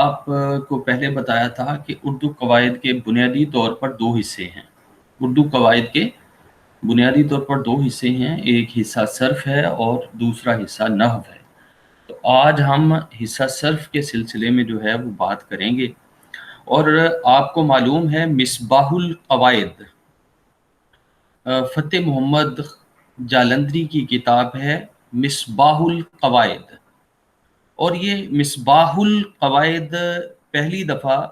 آپ کو پہلے بتایا تھا کہ اردو قواعد کے بنیادی طور پر دو حصے ہیں. اردو قواعد کے بنیادی طور پر دو حصے ہیں، ایک حصہ صرف ہے اور دوسرا حصہ نحو ہے. تو آج ہم حصہ صرف کے سلسلے میں جو ہے وہ بات کریں گے. اور آپ کو معلوم ہے مصباح القواعد فتح محمد جالندری کی کتاب ہے مصباح القواعد، اور یہ مصباح القواعد پہلی دفعہ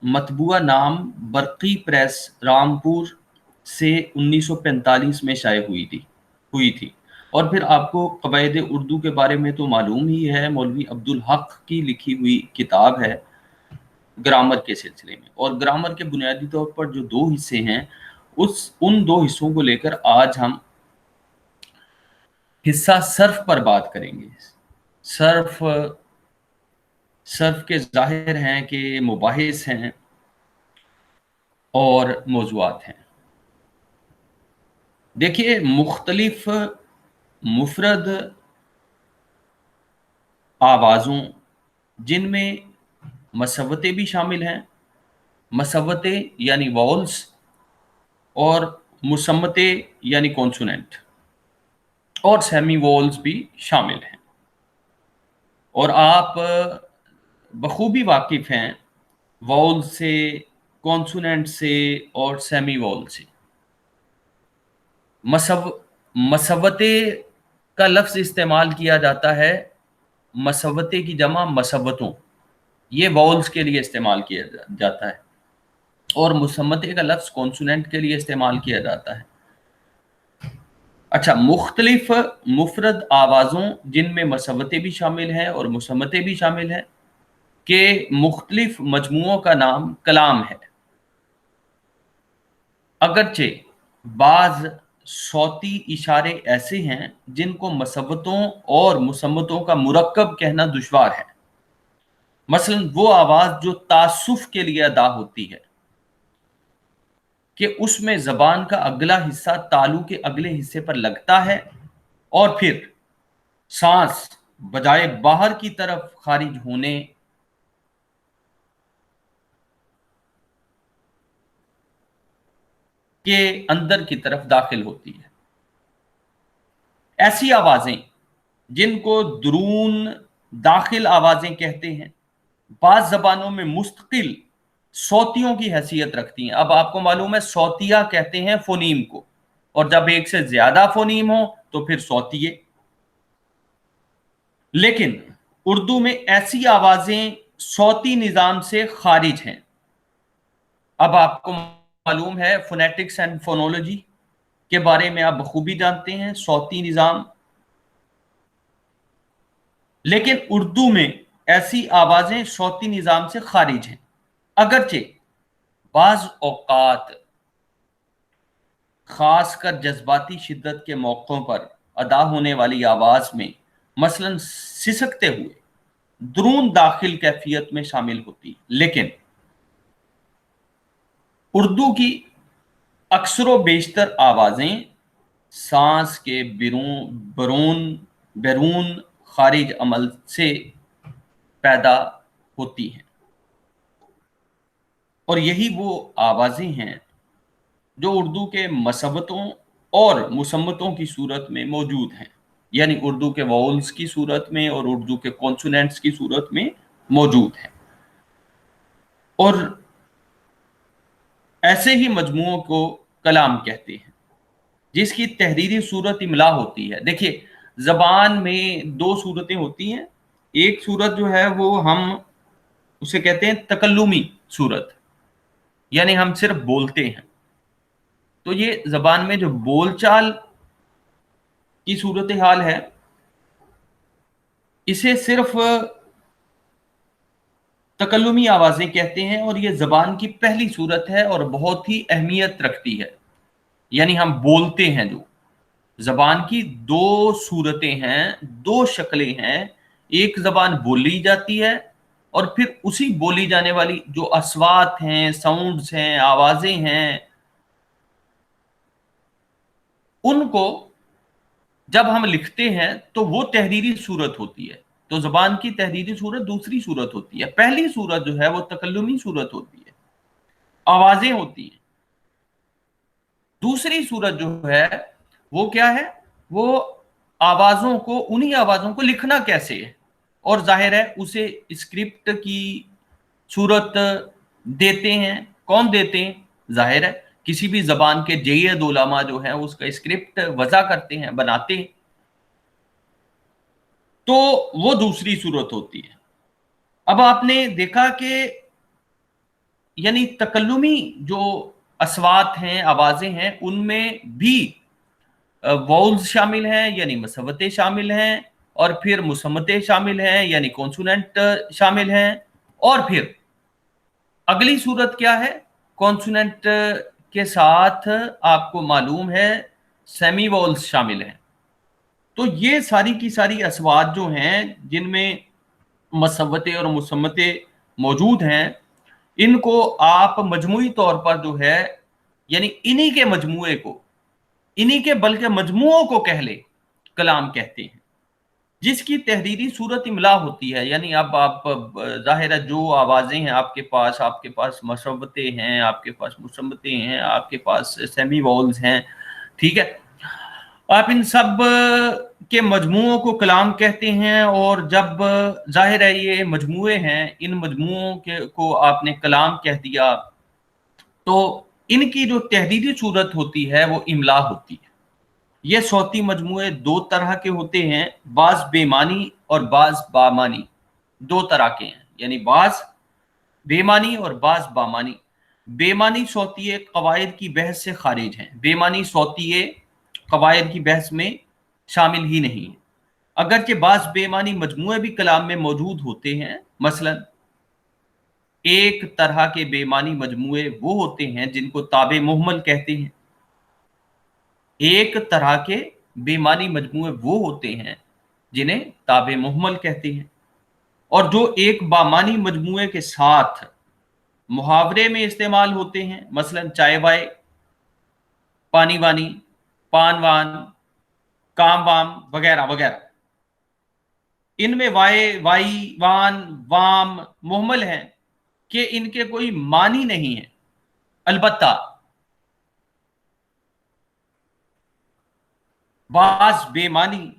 مطبوعہ نام برقی پریس رامپور سے 1945 میں شائع ہوئی تھی. اور پھر آپ کو قواعد اردو کے بارے میں تو معلوم ہی ہے، مولوی عبدالحق کی لکھی ہوئی کتاب ہے گرامر کے سلسلے میں. اور گرامر کے بنیادی طور پر جو دو حصے ہیں، ان دو حصوں کو لے کر آج ہم حصہ صرف پر بات کریں گے. صرف کے ظاہر ہیں کہ مباحث ہیں اور موضوعات ہیں. دیکھیے، مختلف مفرد آوازوں جن میں مصوتیں بھی شامل ہیں، مصوتیں یعنی وولز، اور مصمتیں یعنی کونسوننٹ، اور سیمی وولز بھی شامل ہیں. اور آپ بخوبی واقف ہیں وول سے، کونسوننٹ سے اور سیمی وول سے. مصوتے کا لفظ استعمال کیا جاتا ہے، مصوتے کی جمع مصوتوں، یہ وولز کے لیے استعمال کیا جاتا ہے، اور مصمتے کا لفظ کونسوننٹ کے لیے استعمال کیا جاتا ہے. اچھا، مختلف مفرد آوازوں جن میں مصوتے بھی شامل ہیں اور مصمتے بھی شامل ہیں کہ مختلف مجموعوں کا نام کلام ہے. اگرچہ بعض صوتی اشارے ایسے ہیں جن کو مصوتوں اور مصمتوں کا مرکب کہنا دشوار ہے. مثلا وہ آواز جو تعسف کے لیے ادا ہوتی ہے کہ اس میں زبان کا اگلا حصہ تالو کے اگلے حصے پر لگتا ہے اور پھر سانس بجائے باہر کی طرف خارج ہونے کے اندر کی طرف داخل ہوتی ہے. ایسی آوازیں جن کو درون داخل آوازیں کہتے ہیں، بعض زبانوں میں مستقل صوتیوں کی حیثیت رکھتی ہیں. اب آپ کو معلوم ہے صوتیہ کہتے ہیں فونیم کو، اور جب ایک سے زیادہ فونیم ہو تو پھر صوتیے. لیکن اردو میں ایسی آوازیں صوتی نظام سے خارج ہیں. اب آپ کو معلوم ہے فونیٹکس اینڈ فونولوجی کے بارے میں آپ بخوبی جانتے ہیں، صوتی نظام. لیکن اردو میں ایسی آوازیں صوتی نظام سے خارج ہیں. اگرچہ بعض اوقات خاص کر جذباتی شدت کے موقعوں پر ادا ہونے والی آواز میں مثلا سسکتے ہوئے درون داخل کیفیت میں شامل ہوتی، لیکن اردو کی اکثر و بیشتر آوازیں سانس کے بیرون خارج عمل سے پیدا ہوتی ہیں. اور یہی وہ آوازیں ہیں جو اردو کے مصوتوں اور مصمتوں کی صورت میں موجود ہیں، یعنی اردو کے وولز کی صورت میں اور اردو کے کونسوننٹس کی صورت میں موجود ہیں. اور ایسے ہی مجموعوں کو کلام کہتے ہیں جس کی تحریری صورت املا ہوتی ہے. دیکھیے، زبان میں دو صورتیں ہوتی ہیں. ایک صورت جو ہے وہ ہم اسے کہتے ہیں تکلمی صورت، یعنی ہم صرف بولتے ہیں. تو یہ زبان میں جو بول چال کی صورتحال ہے، اسے صرف تکلمی آوازیں کہتے ہیں، اور یہ زبان کی پہلی صورت ہے اور بہت ہی اہمیت رکھتی ہے. یعنی ہم بولتے ہیں، جو زبان کی دو صورتیں ہیں، دو شکلیں ہیں. ایک زبان بولی جاتی ہے، اور پھر اسی بولی جانے والی جو اصوات ہیں، ساؤنڈز ہیں، آوازیں ہیں، ان کو جب ہم لکھتے ہیں تو وہ تحریری صورت ہوتی ہے. تو زبان کی تحریری صورت دوسری صورت ہوتی ہے. پہلی صورت جو ہے وہ تکلمی صورت ہوتی ہے، آوازیں ہوتی ہیں. دوسری صورت جو ہے وہ کیا ہے؟ وہ آوازوں کو، انہی آوازوں کو لکھنا کیسے ہے، اور ظاہر ہے اسے اسکرپٹ کی صورت دیتے ہیں. کون دیتے ہیں؟ ظاہر ہے کسی بھی زبان کے جید علماء جو ہیں اس کا اسکرپٹ وضع کرتے ہیں، بناتے ہیں. تو وہ دوسری صورت ہوتی ہے. اب آپ نے دیکھا کہ یعنی تکلمی جو اصوات ہیں، آوازیں ہیں، ان میں بھی وولز شامل ہیں یعنی مصوتیں شامل ہیں، اور پھر مصمتیں شامل ہیں یعنی کونسوننٹ شامل ہیں، اور پھر اگلی صورت کیا ہے؟ کونسوننٹ کے ساتھ آپ کو معلوم ہے سیمی وولز شامل ہیں. تو یہ ساری کی ساری اصوات جو ہیں جن میں مصوتیں اور مصمتیں موجود ہیں، ان کو آپ مجموعی طور پر جو ہے یعنی انہی کے مجموعے کو، انہی کے بلکہ مجموعوں کو کہہ لے کلام کہتے ہیں، جس کی تحریری صورت املا ہوتی ہے. یعنی اب آپ ظاہر ہے جو آوازیں ہیں آپ کے پاس مصوتیں ہیں، آپ کے پاس مصمتیں ہیں، آپ کے پاس سیمی وولز ہیں، ٹھیک ہے. آپ ان سب کے مجموعوں کو کلام کہتے ہیں، اور جب ظاہر ہے یہ مجموعے ہیں، ان مجموعوں کو آپ نے کلام کہہ دیا، تو ان کی جو تحریری صورت ہوتی ہے وہ املا ہوتی ہے. یہ صوتی مجموعے دو طرح کے ہوتے ہیں، بعض بے معنی اور بعض بامعنی. دو طرح کے ہیں، یعنی بعض بے معنی اور بعض بامعنی. بے معنی صوتیے قواعد کی بحث سے خارج ہیں. بے معنی صوتیے قواعد کی بحث میں شامل ہی نہیں ہیں، اگرچہ بعض بے معنی مجموعے بھی کلام میں موجود ہوتے ہیں. مثلا ایک طرح کے بے معنی مجموعے وہ ہوتے ہیں جن کو تابع محمل کہتے ہیں. ایک طرح کے بے معنی مجموعے وہ ہوتے ہیں جنہیں تابع محمل کہتے ہیں، اور جو ایک بامعنی مجموعے کے ساتھ محاورے میں استعمال ہوتے ہیں. مثلا چائے وائے، پانی وانی، پان وان، کام وام وغیرہ وغیرہ. ان میں وائے، وائی، وان، وام محمل ہیں کہ ان کے کوئی معنی نہیں ہے. البتہ بعض بے معنی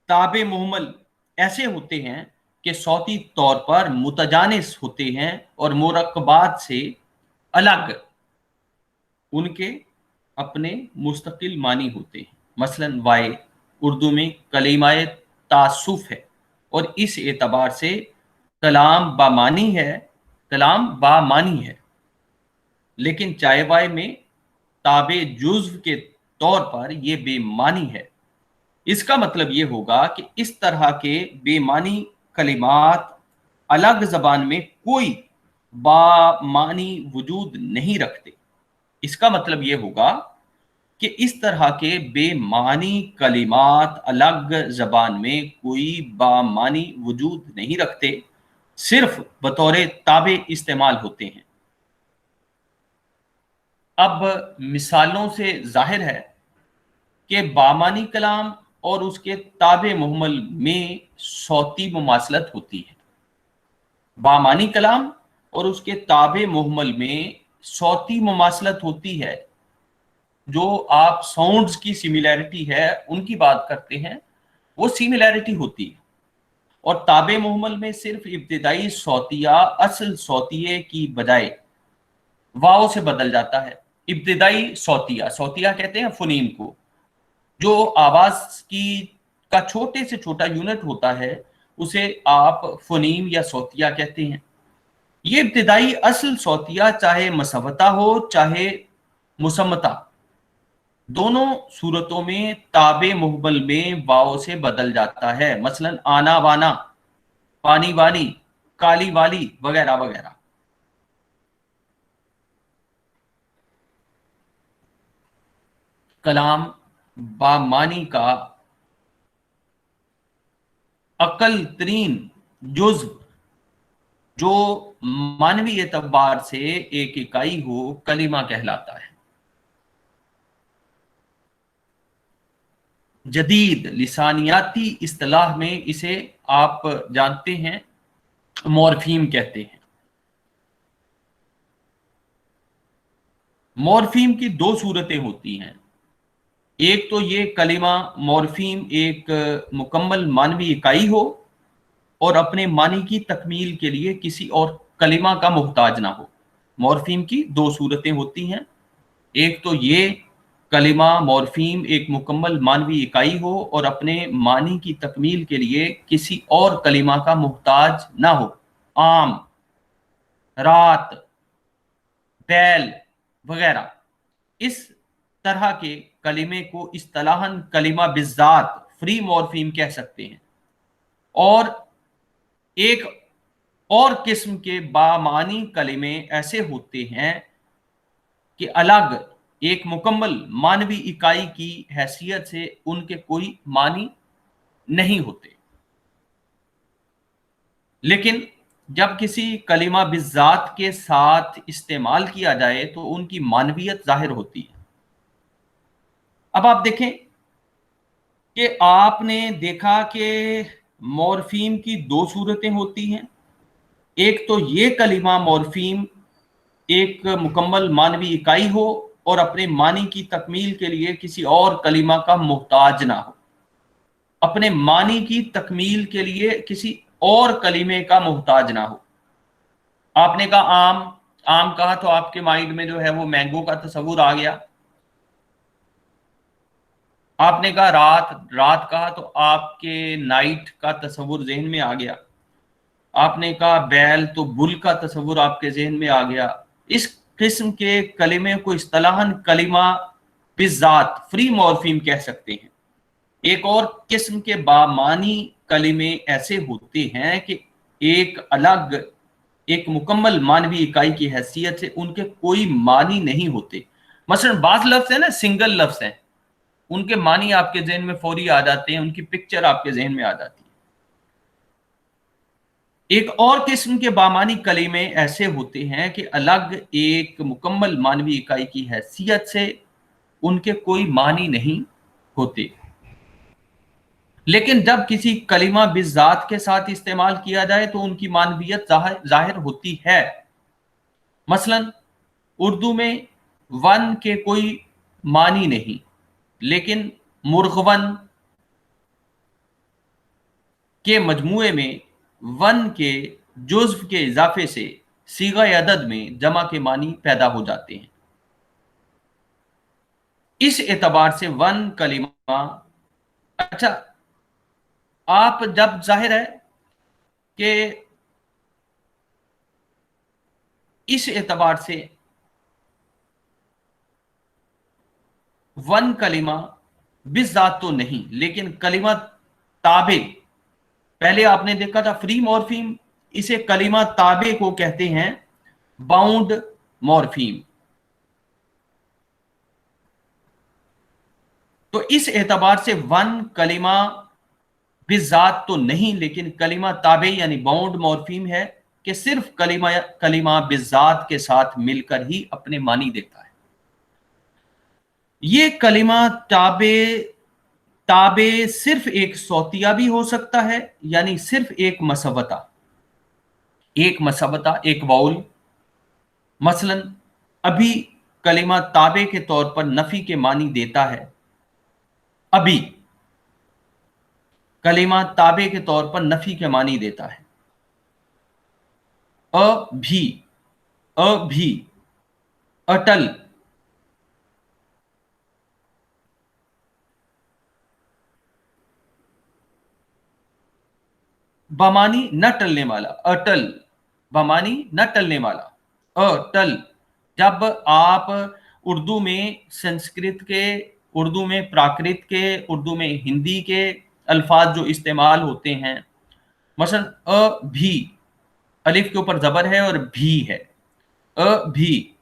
تابع محمل ایسے ہوتے ہیں کہ صوتی طور پر متجانس ہوتے ہیں اور مرکبات سے الگ ان کے اپنے مستقل معنی ہوتے ہیں. مثلا وائے اردو میں کلمہ تعسف ہے، اور اس اعتبار سے کلام بامانی ہے، کلام بامانی ہے. لیکن چائے وائے میں تابع جزو کے طور پر یہ بے معنی ہے. اس کا مطلب یہ ہوگا کہ اس طرح کے بے معنی کلمات الگ زبان میں کوئی بامعنی وجود نہیں رکھتے. اس کا مطلب یہ ہوگا کہ اس طرح کے بے معنی کلمات الگ زبان میں کوئی بامعنی وجود نہیں رکھتے، صرف بطور تابع استعمال ہوتے ہیں. اب مثالوں سے ظاہر ہے کہ بامعنی کلام اور اس کے تابع محمل میں صوتی مماثلت ہوتی ہے. بامعنی کلام اور اس کے تابع محمل میں صوتی مماثلت ہوتی ہے. جو آپ ساؤنڈز کی سملیرٹی ہے ان کی بات کرتے ہیں، وہ سملیرٹی ہوتی ہے. اور تابع محمل میں صرف ابتدائی صوتیہ اصل صوتیے کی بجائے واو سے بدل جاتا ہے. ابتدائی صوتیہ، صوتیہ کہتے ہیں فنیم کو، جو آواز کی کا چھوٹے سے چھوٹا یونٹ ہوتا ہے اسے آپ فنیم یا صوتیہ کہتے ہیں. یہ ابتدائی اصل صوتیہ چاہے مصوتہ ہو چاہے مصمتہ، دونوں صورتوں میں تابع محمل میں واو سے بدل جاتا ہے. مثلا آنا وانا، پانی وانی، کالی والی وغیرہ وغیرہ. کلام بامعنی کا اقل ترین جزو جو معنوی اعتبار سے ایک اکائی ہو کلمہ کہلاتا ہے. जदीद लिसानियाती इस्तिलाह में इसे आप जानते हैं मॉर्फीम कहते हैं। मॉर्फीम की दो सूरतें होती हैं। एक तो ये कलिमा मॉर्फीम एक मुकम्मल मानवी इकाई हो और अपने मानी की तकमील के लिए किसी और कलिमा का मोहताज ना हो। मॉर्फीम की दो सूरतें होती हैं। एक तो ये कलिमा मॉर्फीम एक मुकम्मल मानवी इकाई हो और अपने मानी की तकमील के लिए किसी और कलिमा का मोहताज ना हो। आम, रात, बैल वगैरह इस तरह के कलिमे को इस्तिलाहन कलिमा बिज़ात फ्री मॉर्फीम कह सकते हैं। और एक और किस्म के बामानी कलिमे ऐसे होते हैं कि अलग एक मुकम्मल मानवी इकाई की हैसियत से उनके कोई मानी नहीं होते, लेकिन जब किसी कलिमा बिज़ात के साथ इस्तेमाल किया जाए तो उनकी मानवियत जाहिर होती है। अब आप देखें कि आपने देखा कि मॉर्फीम की दो सूरतें होती हैं। एक तो ये कलिमा मॉर्फीम एक मुकम्मल मानवी इकाई हो और अपने मानी की तकमील के लिए किसी और कलिमा का मोहताज ना हो। अपने मानी की तकमील के लिए किसी और कलिमे का मोहताज ना हो। आपने कहा आम, आम कहा तो आपके माइंड में जो है वो मैंगो का तस्वुर आ गया। आपने कहा रात, रात कहा तो आपके नाइट का तस्वुर जहन में आ गया। आपने कहा बैल तो बुल का तस्वुर आपके जहन में आ गया। इस किस्म के कलिमे को इस्तिलाहन कलिमा बिज़ात फ्री मॉर्फीम कह सकते हैं। एक और किस्म के बामानी कलिमे ऐसे होते हैं कि एक अलग एक मुकम्मल मानवी इकाई की हैसियत से उनके कोई मानी नहीं होते। मसलन बाज़ लफ्ज़ है ना, सिंगल लफ्ज़ हैं, उनके मानी आपके ज़हन में फौरी आ जाते हैं, उनकी पिक्चर आपके ज़हन में आ जाती है। एक और किस्म के बामानी कलीमे ऐसे होते हैं कि अलग एक मुकम्मल मानवी इकाई की हैसियत से उनके कोई मानी नहीं होते, लेकिन जब किसी कलिमा बिज़ात के साथ इस्तेमाल किया जाए तो उनकी मानवियत जाहिर होती है। मसलन उर्दू में वन के कोई मानी नहीं, लेकिन मुर्गवन के मजमूए में वन के जुज़्व के इजाफे से सीगा अदद में जमा के मानी पैदा हो जाते हैं। इस एतबार से वन कलिमा, अच्छा, आप जब जाहिर है कि इस एतबार से वन कलिमा बिज़ात तो नहीं, लेकिन कलिमा ताबे, पहले आपने देखा था फ्री मॉर्फीम, इसे कलिमा ताबे को कहते हैं बाउंड मॉर्फीम। तो इस एतबार से वन कलिमा बिज़ात तो नहीं, लेकिन कलिमा ताबे यानी बाउंड मॉर्फीम है कि सिर्फ कलिमा कलिमा बिज़ात के साथ मिलकर ही अपने मानी देता है। ये कलिमा ताबे ताबे सिर्फ एक सौतिया भी हो सकता है, यानी सिर्फ एक मसवता, एक मसवता, एक वाउल। मसलन अभी कलिमा ताबे के तौर पर नफी के मानी देता है। अभी कलिमा ताबे के तौर पर नफी के मानी देता है। अभी, अभी, अटल, बमानी न टलने वाला, अटल, बमानी न टलने वाला, अटल। जब आप उर्दू में संस्कृत के, उर्दू में प्राकृत के, उर्दू में हिंदी के अल्फाज जो इस्तेमाल होते हैं, मसलन भी, अलिफ के ऊपर जबर है और भी है, भी,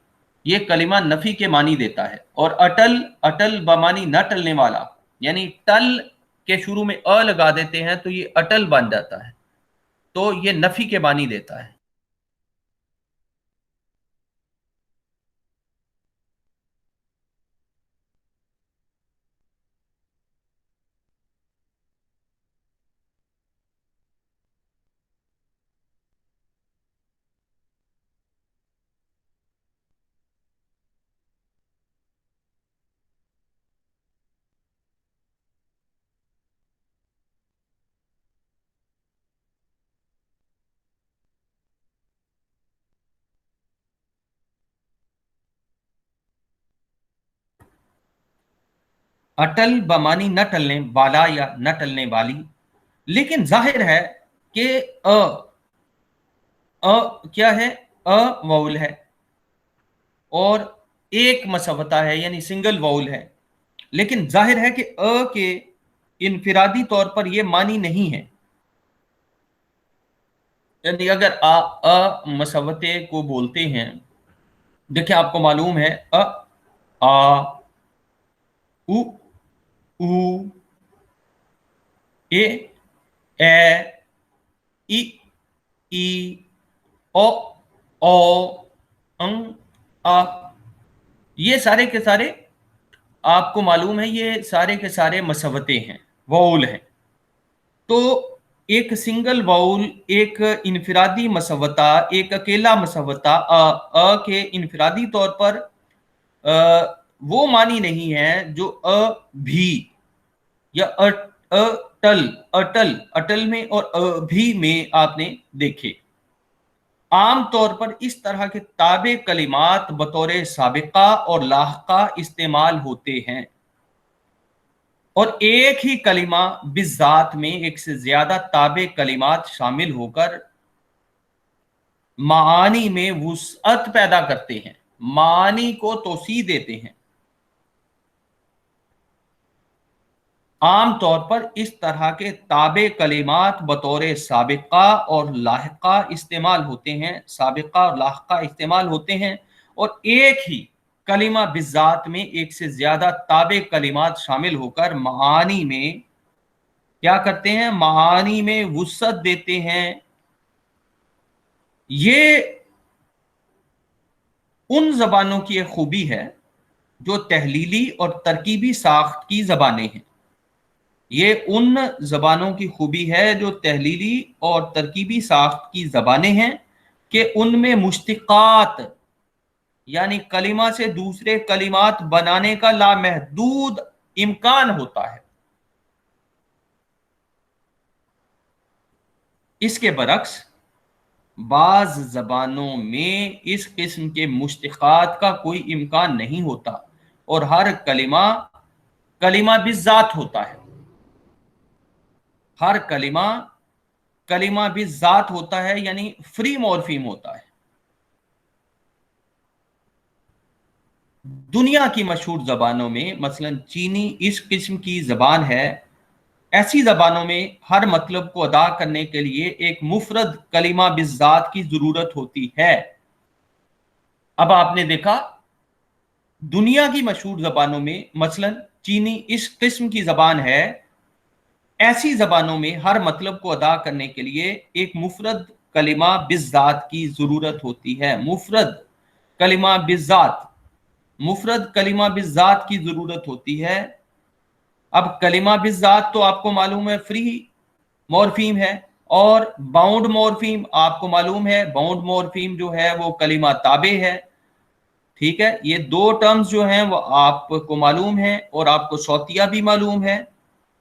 ये कलिमा नफी के मानी देता है। और अटल, अटल बमानी न टलने वाला, यानी टल के शुरू में लगा देते हैं तो ये अटल बन जाता है, तो ये नफी के मानी देता है। अटल बमानी न टलने वाला या न टलने वाली, लेकिन जाहिर है कि अ क्या है, अ वाउल है और एक मसवता है यानी सिंगल वाउल है, लेकिन जाहिर है कि अ के इनफिरादी तौर पर यह मानी नहीं है। यानी अगर अ मसवते को बोलते हैं, देखिए आपको मालूम है आ उ ऊ ए ए ई ई ओ ओ अं आ, ये सारे के सारे आपको मालूम है, ये सारे के सारे मसवते हैं, वाउल हैं। तो एक सिंगल वाउल, एक इनफिरादी मसवता, एक अकेला मसवता के इनफिरादी तौर पर वो मानी नहीं है जो भी या अटल अटल अटल में और भी में आपने देखे। आम तौर पर इस तरह के ताबे कलिमात बतौर साबिका और लाहका इस्तेमाल होते हैं, और एक ही कलिमा बिज़ात में एक से ज्यादा ताबे कलिमात शामिल होकर मानी में वुसअत पैदा करते हैं, मानी को तोसी देते हैं। आम तौर पर इस तरह के ताबे कलिमात बतौर साबिका और लाहिका इस्तेमाल होते हैं, साबिका और लाहिका इस्तेमाल होते हैं, और एक ही कलिमा बिज़ात में एक से ज्यादा ताबे कलिमात शामिल होकर मानी में क्या करते हैं, मानी में वुसअत देते हैं। ये उन जबानों की एक खूबी है जो तहलीली और तरकीबी साख्त की जबानें हैं। ये उन जबानों की खूबी है जो तहलीली और तरकीबी साख्त की जबानें हैं कि उनमें मुश्तिकात यानी कलिमा से दूसरे कलिमात बनाने का लामहदूद इम्कान होता है। इसके बरक्स बाज जबानों में इस किस्म के मुश्तिकात का कोई इम्कान नहीं होता और हर कलिमा कलिमा बिज़ात होता है। हर कलिमा कलिमा बिज़ात होता है यानी फ्री मॉर्फीम होता है। दुनिया की मशहूर जबानों में मसलन चीनी इस किस्म की जबान है। ऐसी जबानों में हर मतलब को अदा करने के लिए एक मुफरद कलिमा बिज़ात की जरूरत होती है। अब आपने देखा दुनिया की मशहूर जबानों में मसलन चीनी इस किस्म की जबान है। ऐसी जबानों में हर मतलब को अदा करने के लिए एक मुफरद कलिमा बिज़ात की जरूरत होती है। मुफरद कलिमा बिज़ात, मुफरद कलिमा बिज़ात की जरूरत होती है। अब कलिमा बिज़ात तो आपको मालूम है फ्री मॉर्फीम है, और बाउंड मॉर्फीम आपको मालूम है, बाउंड मॉर्फीम जो है वो कलिमा ताबे है। ठीक है, ये दो टर्म्स जो हैं वो आपको मालूम है, और आपको सौतिया भी मालूम है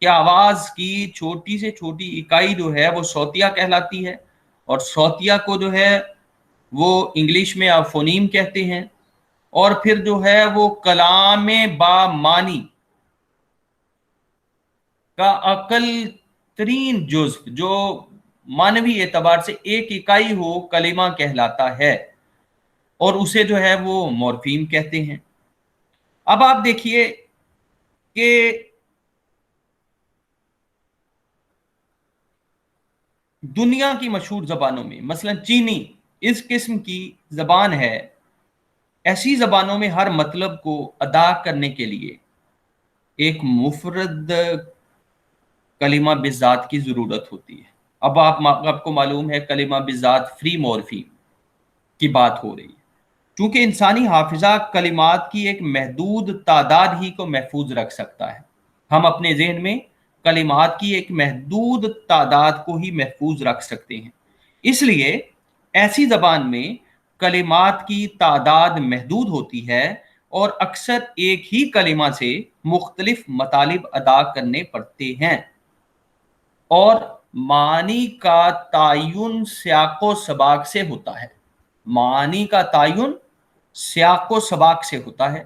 कि आवाज की छोटी से छोटी इकाई जो है वो सौतिया कहलाती है, और सौतिया को जो है वो इंग्लिश में आप फोनीम कहते हैं। और फिर जो है वो कलाम बा मानी का अकल तरीन जुज़्व जो मानवी एतबार से एक इकाई हो कलिमा कहलाता है, और उसे जो है वो मॉर्फीम कहते हैं। अब आप देखिए कि दुनिया की मशहूर जबानों में मसलन चीनी इस किस्म की जबान है। ऐसी जबानों में हर मतलब को अदा करने के लिए एक मुफरद कलिमा बिज़ात की जरूरत होती है। अब आपको मालूम है कलिमा बिज़ात फ्री मॉर्फीम की बात हो रही है, क्योंकि इंसानी हाफिजा कलिमात की एक महदूद तादाद ही को महफूज रख सकता है। हम अपने जहन में कलिमात की एक महदूद तादाद को ही महफूज रख सकते हैं। इसलिए ऐसी जबान में कलिमात की तादाद महदूद होती है, और अक्सर एक ही कलिमा से मुख्तलिफ मतालिब अदा करने पड़ते हैं, और मानी का तायुन सियाको सबाक से होता है। मानी का तायुन सियाको सबाक से होता है।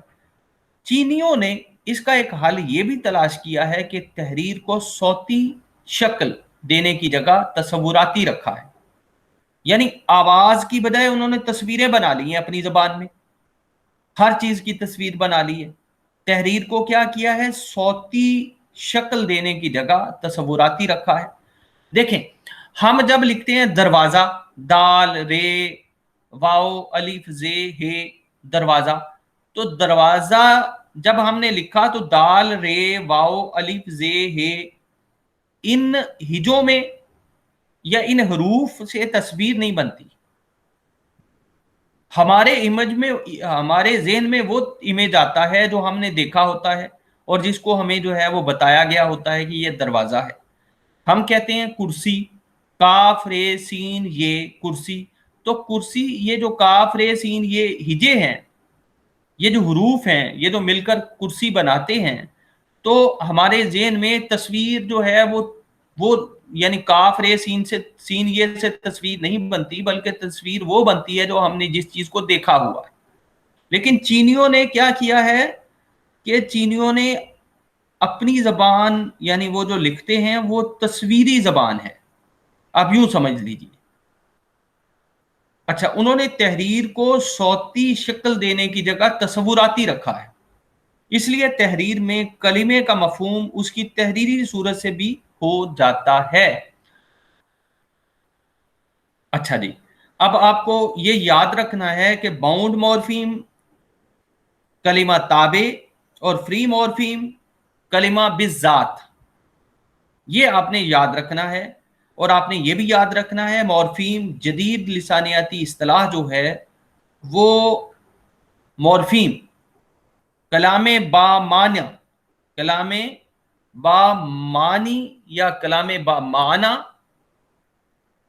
चीनियों ने اس کا ایک حل یہ بھی تلاش کیا ہے کہ تحریر کو صوتی شکل دینے کی جگہ تصوراتی رکھا ہے، یعنی آواز کی بجائے انہوں نے تصویریں بنا لی ہیں اپنی زبان میں، ہر چیز کی تصویر بنا لی ہے۔ تحریر کو کیا کیا ہے؟ صوتی شکل دینے کی جگہ تصوراتی رکھا ہے۔ دیکھیں، ہم جب لکھتے ہیں دروازہ، دال رے واؤ الف زے ہے دروازہ، تو دروازہ جب ہم نے لکھا تو دال رے واؤ الف زے ہے، ان ہجوں میں یا ان حروف سے تصویر نہیں بنتی۔ ہمارے امیج میں، ہمارے ذہن میں وہ امیج آتا ہے جو ہم نے دیکھا ہوتا ہے اور جس کو ہمیں جو ہے وہ بتایا گیا ہوتا ہے کہ یہ دروازہ ہے۔ ہم کہتے ہیں کرسی، کاف رے سین یہ کرسی، تو کرسی یہ جو کاف رے سین یہ ہجے ہیں، یہ جو حروف ہیں، یہ جو مل کر کرسی بناتے ہیں، تو ہمارے ذہن میں تصویر جو ہے وہ یعنی کاف رے سین سے سین یہ سے تصویر نہیں بنتی، بلکہ تصویر وہ بنتی ہے جو ہم نے جس چیز کو دیکھا ہوا ہے۔ لیکن چینیوں نے کیا کیا ہے کہ چینیوں نے اپنی زبان، یعنی وہ جو لکھتے ہیں وہ تصویری زبان ہے، آپ یوں سمجھ لیجیے۔ اچھا، انہوں نے تحریر کو صوتی شکل دینے کی جگہ تصوراتی رکھا ہے، اس لیے تحریر میں کلمے کا مفہوم اس کی تحریری صورت سے بھی ہو جاتا ہے۔ اچھا جی، اب آپ کو یہ یاد رکھنا ہے کہ باؤنڈ مورفیم کلمہ تابع اور فری مورفیم کلمہ بالذات، یہ آپ نے یاد رکھنا ہے۔ اور آپ نے یہ بھی یاد رکھنا ہے مورفیم، جدید لسانیاتی اصطلاح جو ہے وہ مورفیم کلام با معنی، کلام با معنی یا کلام با معنی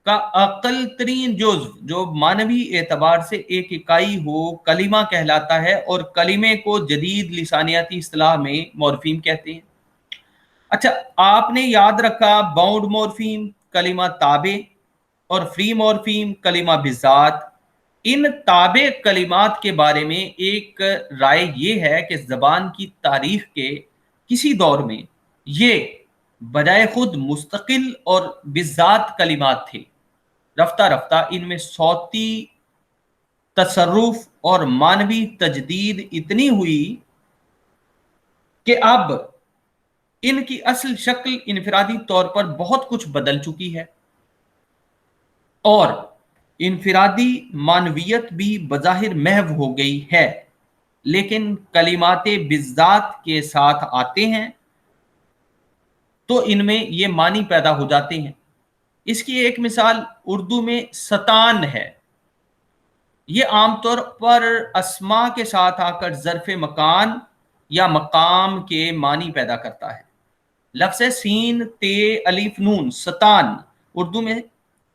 کا اقل ترین جزو جو معنوی اعتبار سے ایک اکائی ہو کلمہ کہلاتا ہے، اور کلمے کو جدید لسانیاتی اصطلاح میں مورفیم کہتے ہیں۔ اچھا، آپ نے یاد رکھا باؤنڈ مورفیم کلمہ تابع اور فری مورفیم کلمہ بالذات۔ ان تابع کلمات کے بارے میں ایک رائے یہ ہے کہ زبان کی تاریخ کے کسی دور میں یہ بجائے خود مستقل اور بالذات کلمات تھے، رفتہ رفتہ ان میں صوتی تصرف اور معنوی تجدید اتنی ہوئی کہ اب ان کی اصل شکل انفرادی طور پر بہت کچھ بدل چکی ہے، اور انفرادی معنویت بھی بظاہر محو ہو گئی ہے، لیکن کلمات بالذات کے ساتھ آتے ہیں تو ان میں یہ معنی پیدا ہو جاتے ہیں۔ اس کی ایک مثال اردو میں ستان ہے، یہ عام طور پر اسما کے ساتھ آ کر ظرف مکان یا مقام کے معنی پیدا کرتا ہے۔ لفظ سین تے الف نون ستان، اردو میں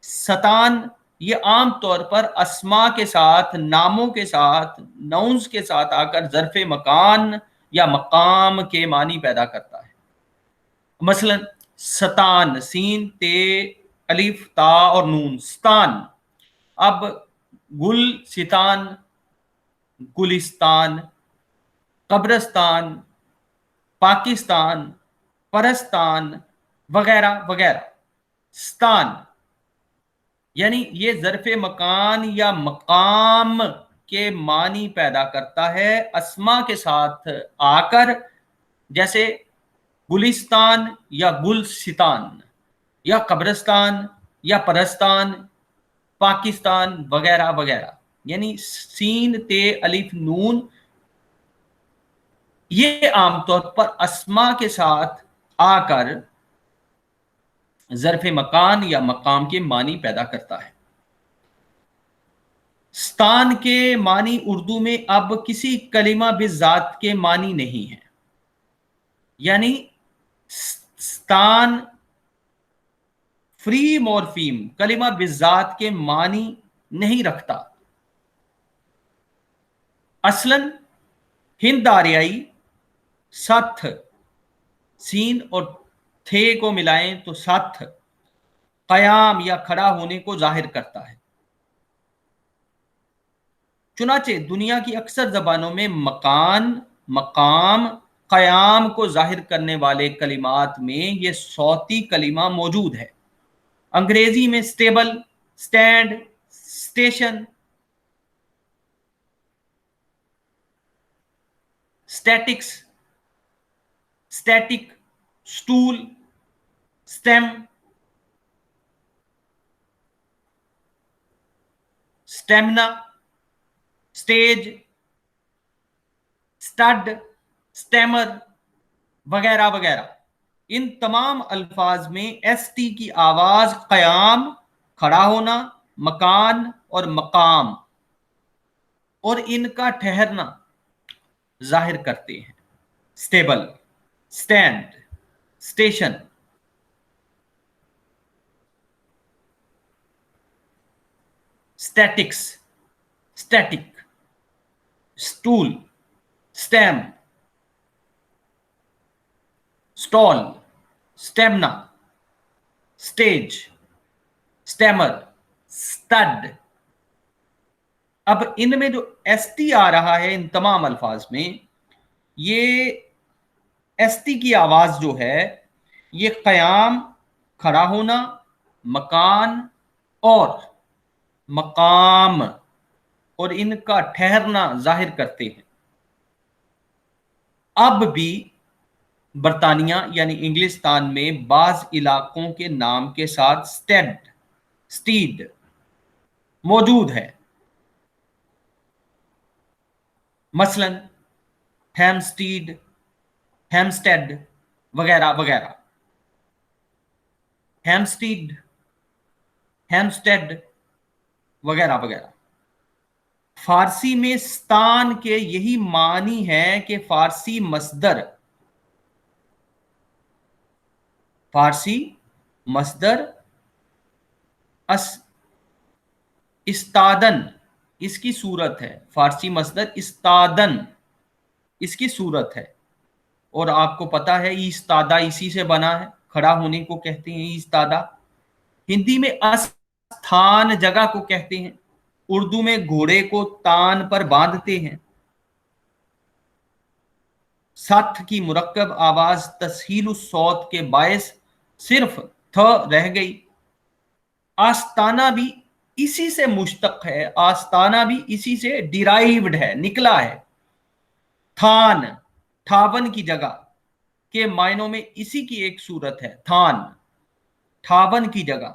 ستان، یہ عام طور پر اسما کے ساتھ، ناموں کے ساتھ، ناؤنز کے ساتھ آ کر ظرف مکان یا مقام کے معنی پیدا کرتا ہے۔ مثلا ستان، سین تے الف تا اور نون ستان۔ اب گل ستان، گلستان، قبرستان، پاکستان، پرستان وغیرہ وغیرہ۔ ستان یعنی یہ ظرف مکان یا مقام کے معنی پیدا کرتا ہے اسما کے ساتھ آ کر، جیسے گلستان یا گلستان یا قبرستان یا پرستان، پاکستان وغیرہ وغیرہ۔ یعنی سین تے الف نون یہ عام طور پر اسما کے ساتھ آ کر ظرف مکان یا مقام کے معنی پیدا کرتا ہے۔ ستان کے معنی اردو میں اب کسی کلمہ بالذات کے معنی نہیں ہے، یعنی ستان فری مورفیم کلمہ بالذات کے معنی نہیں رکھتا۔ اصلاً ہند آریائی ستھ، سین اور تھے کو ملائیں تو ستھ قیام یا کھڑا ہونے کو ظاہر کرتا ہے۔ چنانچہ دنیا کی اکثر زبانوں میں مکان، مقام قیام کو ظاہر کرنے والے کلمات میں یہ صوتی کلمہ موجود ہے۔ انگریزی میں stable, stand, station, statics, static, stool, steam, stamina, stage, stud, steamer وغیرہ وغیرہ۔ ان تمام الفاظ میں ایس ٹی کی آواز قیام، کھڑا ہونا، مکان اور مقام اور ان کا ٹھہرنا ظاہر کرتے ہیں۔ Stable, stand, station, statics, static, stool, steam, stall, stamina, stage, steamer, stud. اب ان میں جو ایس ٹی آ رہا ہے ان تمام الفاظ میں، یہ ایس ٹی کی آواز جو ہے یہ قیام، کھڑا ہونا، مکان اور مقام اور ان کا ٹھہرنا ظاہر کرتے ہیں۔ اب بھی برطانیہ یعنی انگلستان میں بعض علاقوں کے نام کے ساتھ سٹیڈ موجود ہے، مثلا ہیمسٹیڈ، ہیمسٹیڈ وغیرہ وغیرہ۔ ہیمسٹیڈ، ہیمسٹیڈ وغیرہ وغیرہ۔ فارسی میں ستان کے یہی معنی ہے کہ فارسی مصدر استادن اس کی صورت ہے، فارسی مصدر استادن اس کی صورت ہے، اور آپ کو پتا ہے ایستادہ اسی سے بنا ہے، کھڑا ہونے کو کہتے ہیں ایستادہ۔ ہندی میں استھان جگہ کو کہتے ہیں، اردو میں گھوڑے کو تان پر باندھتے ہیں۔ ست کی مرکب آواز تسہیل الصوت کے باعث صرف تھ رہ گئی۔ آستانہ بھی اسی سے مشتق ہے، آستانہ بھی اسی سے ڈیرائیوڈ ہے، نکلا ہے۔ تھان، ٹھاون کی جگہ کے معنوں میں اسی کی ایک صورت ہے، تھان، ٹھاون کی جگہ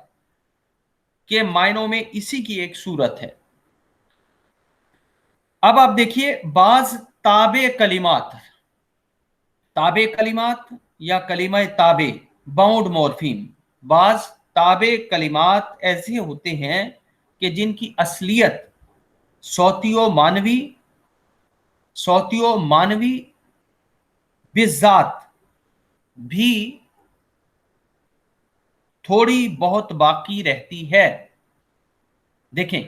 کے معنوں میں اسی کی ایک صورت ہے۔ اب آپ دیکھیے بعض تابع کلمات یا کلمہ تابع باؤنڈ مورفیم، بعض تابع کلمات ایسے ہوتے ہیں کہ جن کی اصلیت صوتی و مانوی بالذات بھی تھوڑی بہت باقی رہتی ہے۔ دیکھیں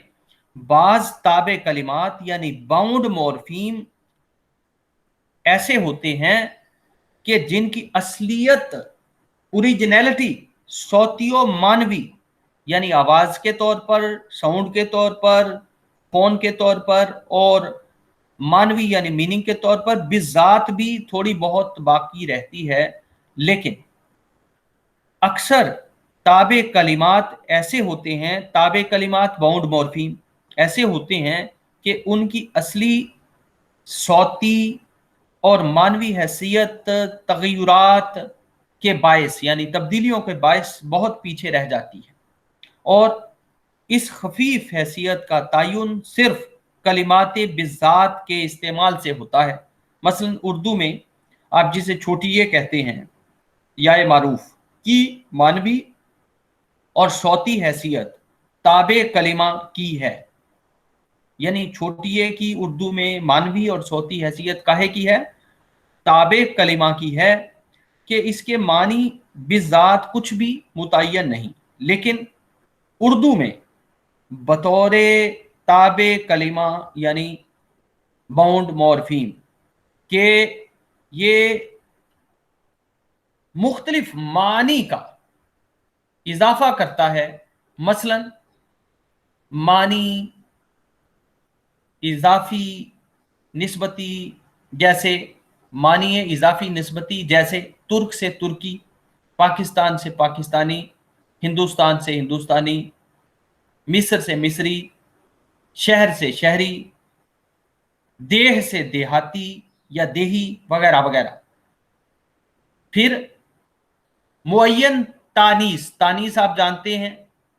بعض تابع کلمات یعنی باؤنڈ مورفیم ایسے ہوتے ہیں کہ جن کی اصلیت اوریجنلٹی صوتی و مانوی یعنی آواز کے طور پر، ساؤنڈ کے طور پر، فون کے طور پر، اور مانوی یعنی میننگ کے طور پر بالذات بھی تھوڑی بہت باقی رہتی ہے، لیکن اکثر تابع کلمات ایسے ہوتے ہیں، تابع کلمات باؤنڈ مورفیم ایسے ہوتے ہیں کہ ان کی اصلی صوتی اور مانوی حیثیت تغیرات کے باعث یعنی تبدیلیوں کے باعث بہت پیچھے رہ جاتی ہے، اور اس خفیف حیثیت کا تعین صرف کلمات بالذات کے استعمال سے ہوتا ہے۔ مثلا اردو میں آپ جسے چھوٹی یہ کہتے ہیں، یا معروف کی مانوی اور صوتی حیثیت تابع کلمہ کی ہے، یعنی چھوٹی کی اردو میں مانوی اور صوتی حیثیت کاہے کی ہے؟ تابع کلمہ کی ہے، کہ اس کے معنی بالذات کچھ بھی متعین نہیں، لیکن اردو میں بطور تابع کلمہ یعنی باؤنڈ مورفیم کہ یہ مختلف معنی کا اضافہ کرتا ہے۔ مثلا معنی اضافی، نسبتی، جیسے मानिए इजाफी निस्बती, जैसे तुर्क से तुर्की, पाकिस्तान से पाकिस्तानी, हिंदुस्तान से हिंदुस्तानी, मिस्र से मिस्री, शहर से शहरी, देह से देहाती या देही, वगैरह वगैरह। फिर मुअय्यन तानीस, तानीस आप जानते हैं,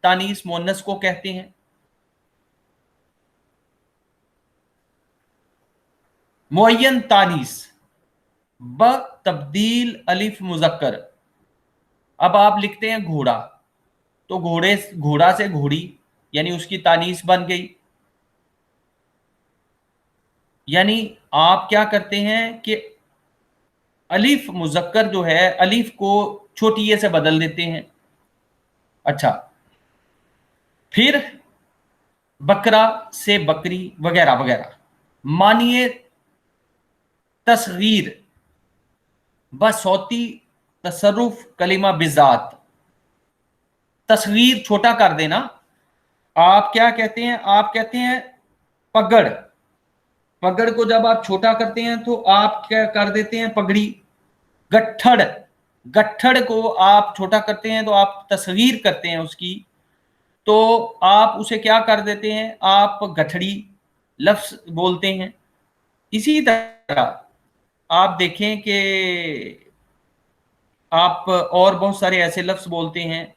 तानीस मुअन्नस को कहते हैं। मुअय्यन तानीस ब तब्दील अलिफ मुजक्कर। अब आप लिखते हैं घोड़ा, तो घोड़ा से घोड़ी, यानी उसकी तानीस बन गई। यानी आप क्या करते हैं कि अलिफ मुजक्कर जो है, अलिफ को छोटी ए से बदल देते हैं। अच्छा, फिर बकरा से बकरी, वगैरह वगैरह। मानिए तस्गीर बसौती तसरुफ कलिमा बिजात, तस्गीर छोटा कर देना। आप क्या कहते हैं, आप कहते हैं पगड़। पगड़ को जब आप छोटा करते हैं तो आप क्या कर देते हैं, पगड़ी। गट्ठड़, गट्ठड़ को आप छोटा करते हैं तो आप तस्गीर करते हैं उसकी, तो आप उसे क्या कर देते हैं, आप गठड़ी लफ्ज बोलते हैं। इसी तरह आप देखें कि आप और बहुत सारे ऐसे लफ्ज बोलते हैं।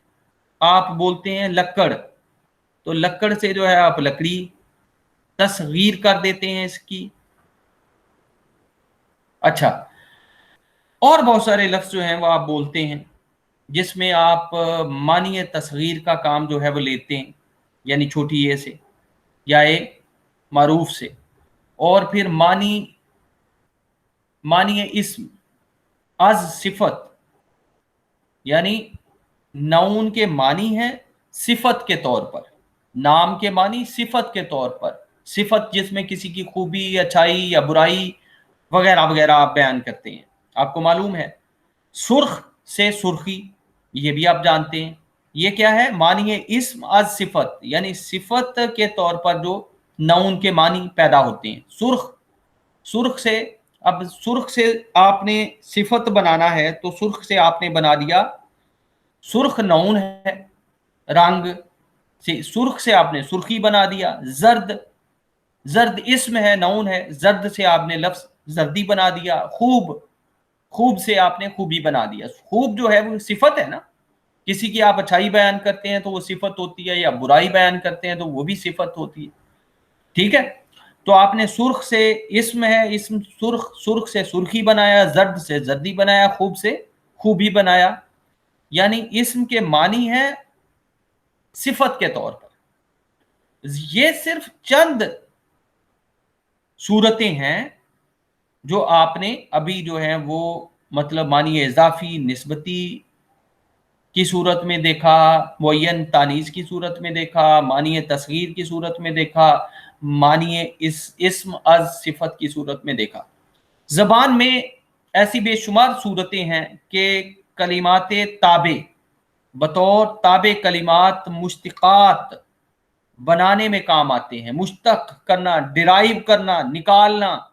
आप बोलते हैं लक्कड़, तो लक्कड़ से जो है आप लकड़ी तस्गीर कर देते हैं इसकी। अच्छा, और बहुत सारे लफ्ज जो हैं वो आप बोलते हैं जिसमें आप मानिए तस्गीर का काम जो है वो लेते हैं, यानी छोटी ए से या ए मारूफ से। और फिर मानिए इस्म अज सिफत, यानी नाउन के मानी है सिफत के तौर पर, नाम के मानी सिफत के तौर पर, सिफत जिसमें किसी की खूबी, अच्छाई या बुराई वगैरह वगैरह आप बयान करते हैं। आपको मालूम है सुर्ख से सुर्खी, ये भी आप जानते हैं। ये क्या है, मानिए इस्म अज सिफत, यानी सिफत के तौर पर जो नाउन के मानी पैदा होते हैं। सुर्ख, सुर्ख से, अब सुर्ख से आपने सिफत बनाना है तो सुर्ख से आपने बना दिया, सुर्ख नाउन है रंग से, सुर्ख से आपने सुर्खी बना दिया। जर्द, जर्द इस्म है नाउन है, जर्द से आपने लफ्ज जर्दी बना दिया। खूब, खूब से आपने खूबी बना दिया। खूब जो है वो सिफत है ना, किसी की आप अच्छाई बयान करते हैं तो वो सिफत होती है, या बुराई बयान करते हैं तो वो भी सिफत होती है। ठीक है, तो आपने सुर्ख से इस्म है, इस्म सुर्ख, सुर्ख से सुर्खी बनाया, जर्द से जर्दी बनाया, खूब से खूबी बनाया। यानी इस्म के मानी है सिफत के तौर पर। ये सिर्फ चंद सूरतें हैं जो आपने अभी जो है वो मतलब मानिए इजाफी निस्बती की सूरत में देखा, मुअय्यन तानीस की सूरत में देखा, मानिए तस्गीर की सूरत में देखा, मानिए इस इस्म अज सिफत की सूरत में देखा। जबान में ऐसी बेशुमार सूरतें हैं कि कलिमात ताबे बतौर ताबे कलिमात मुश्तकात बनाने में काम आते हैं। मुश्तक करना, डिराइव करना, निकालना,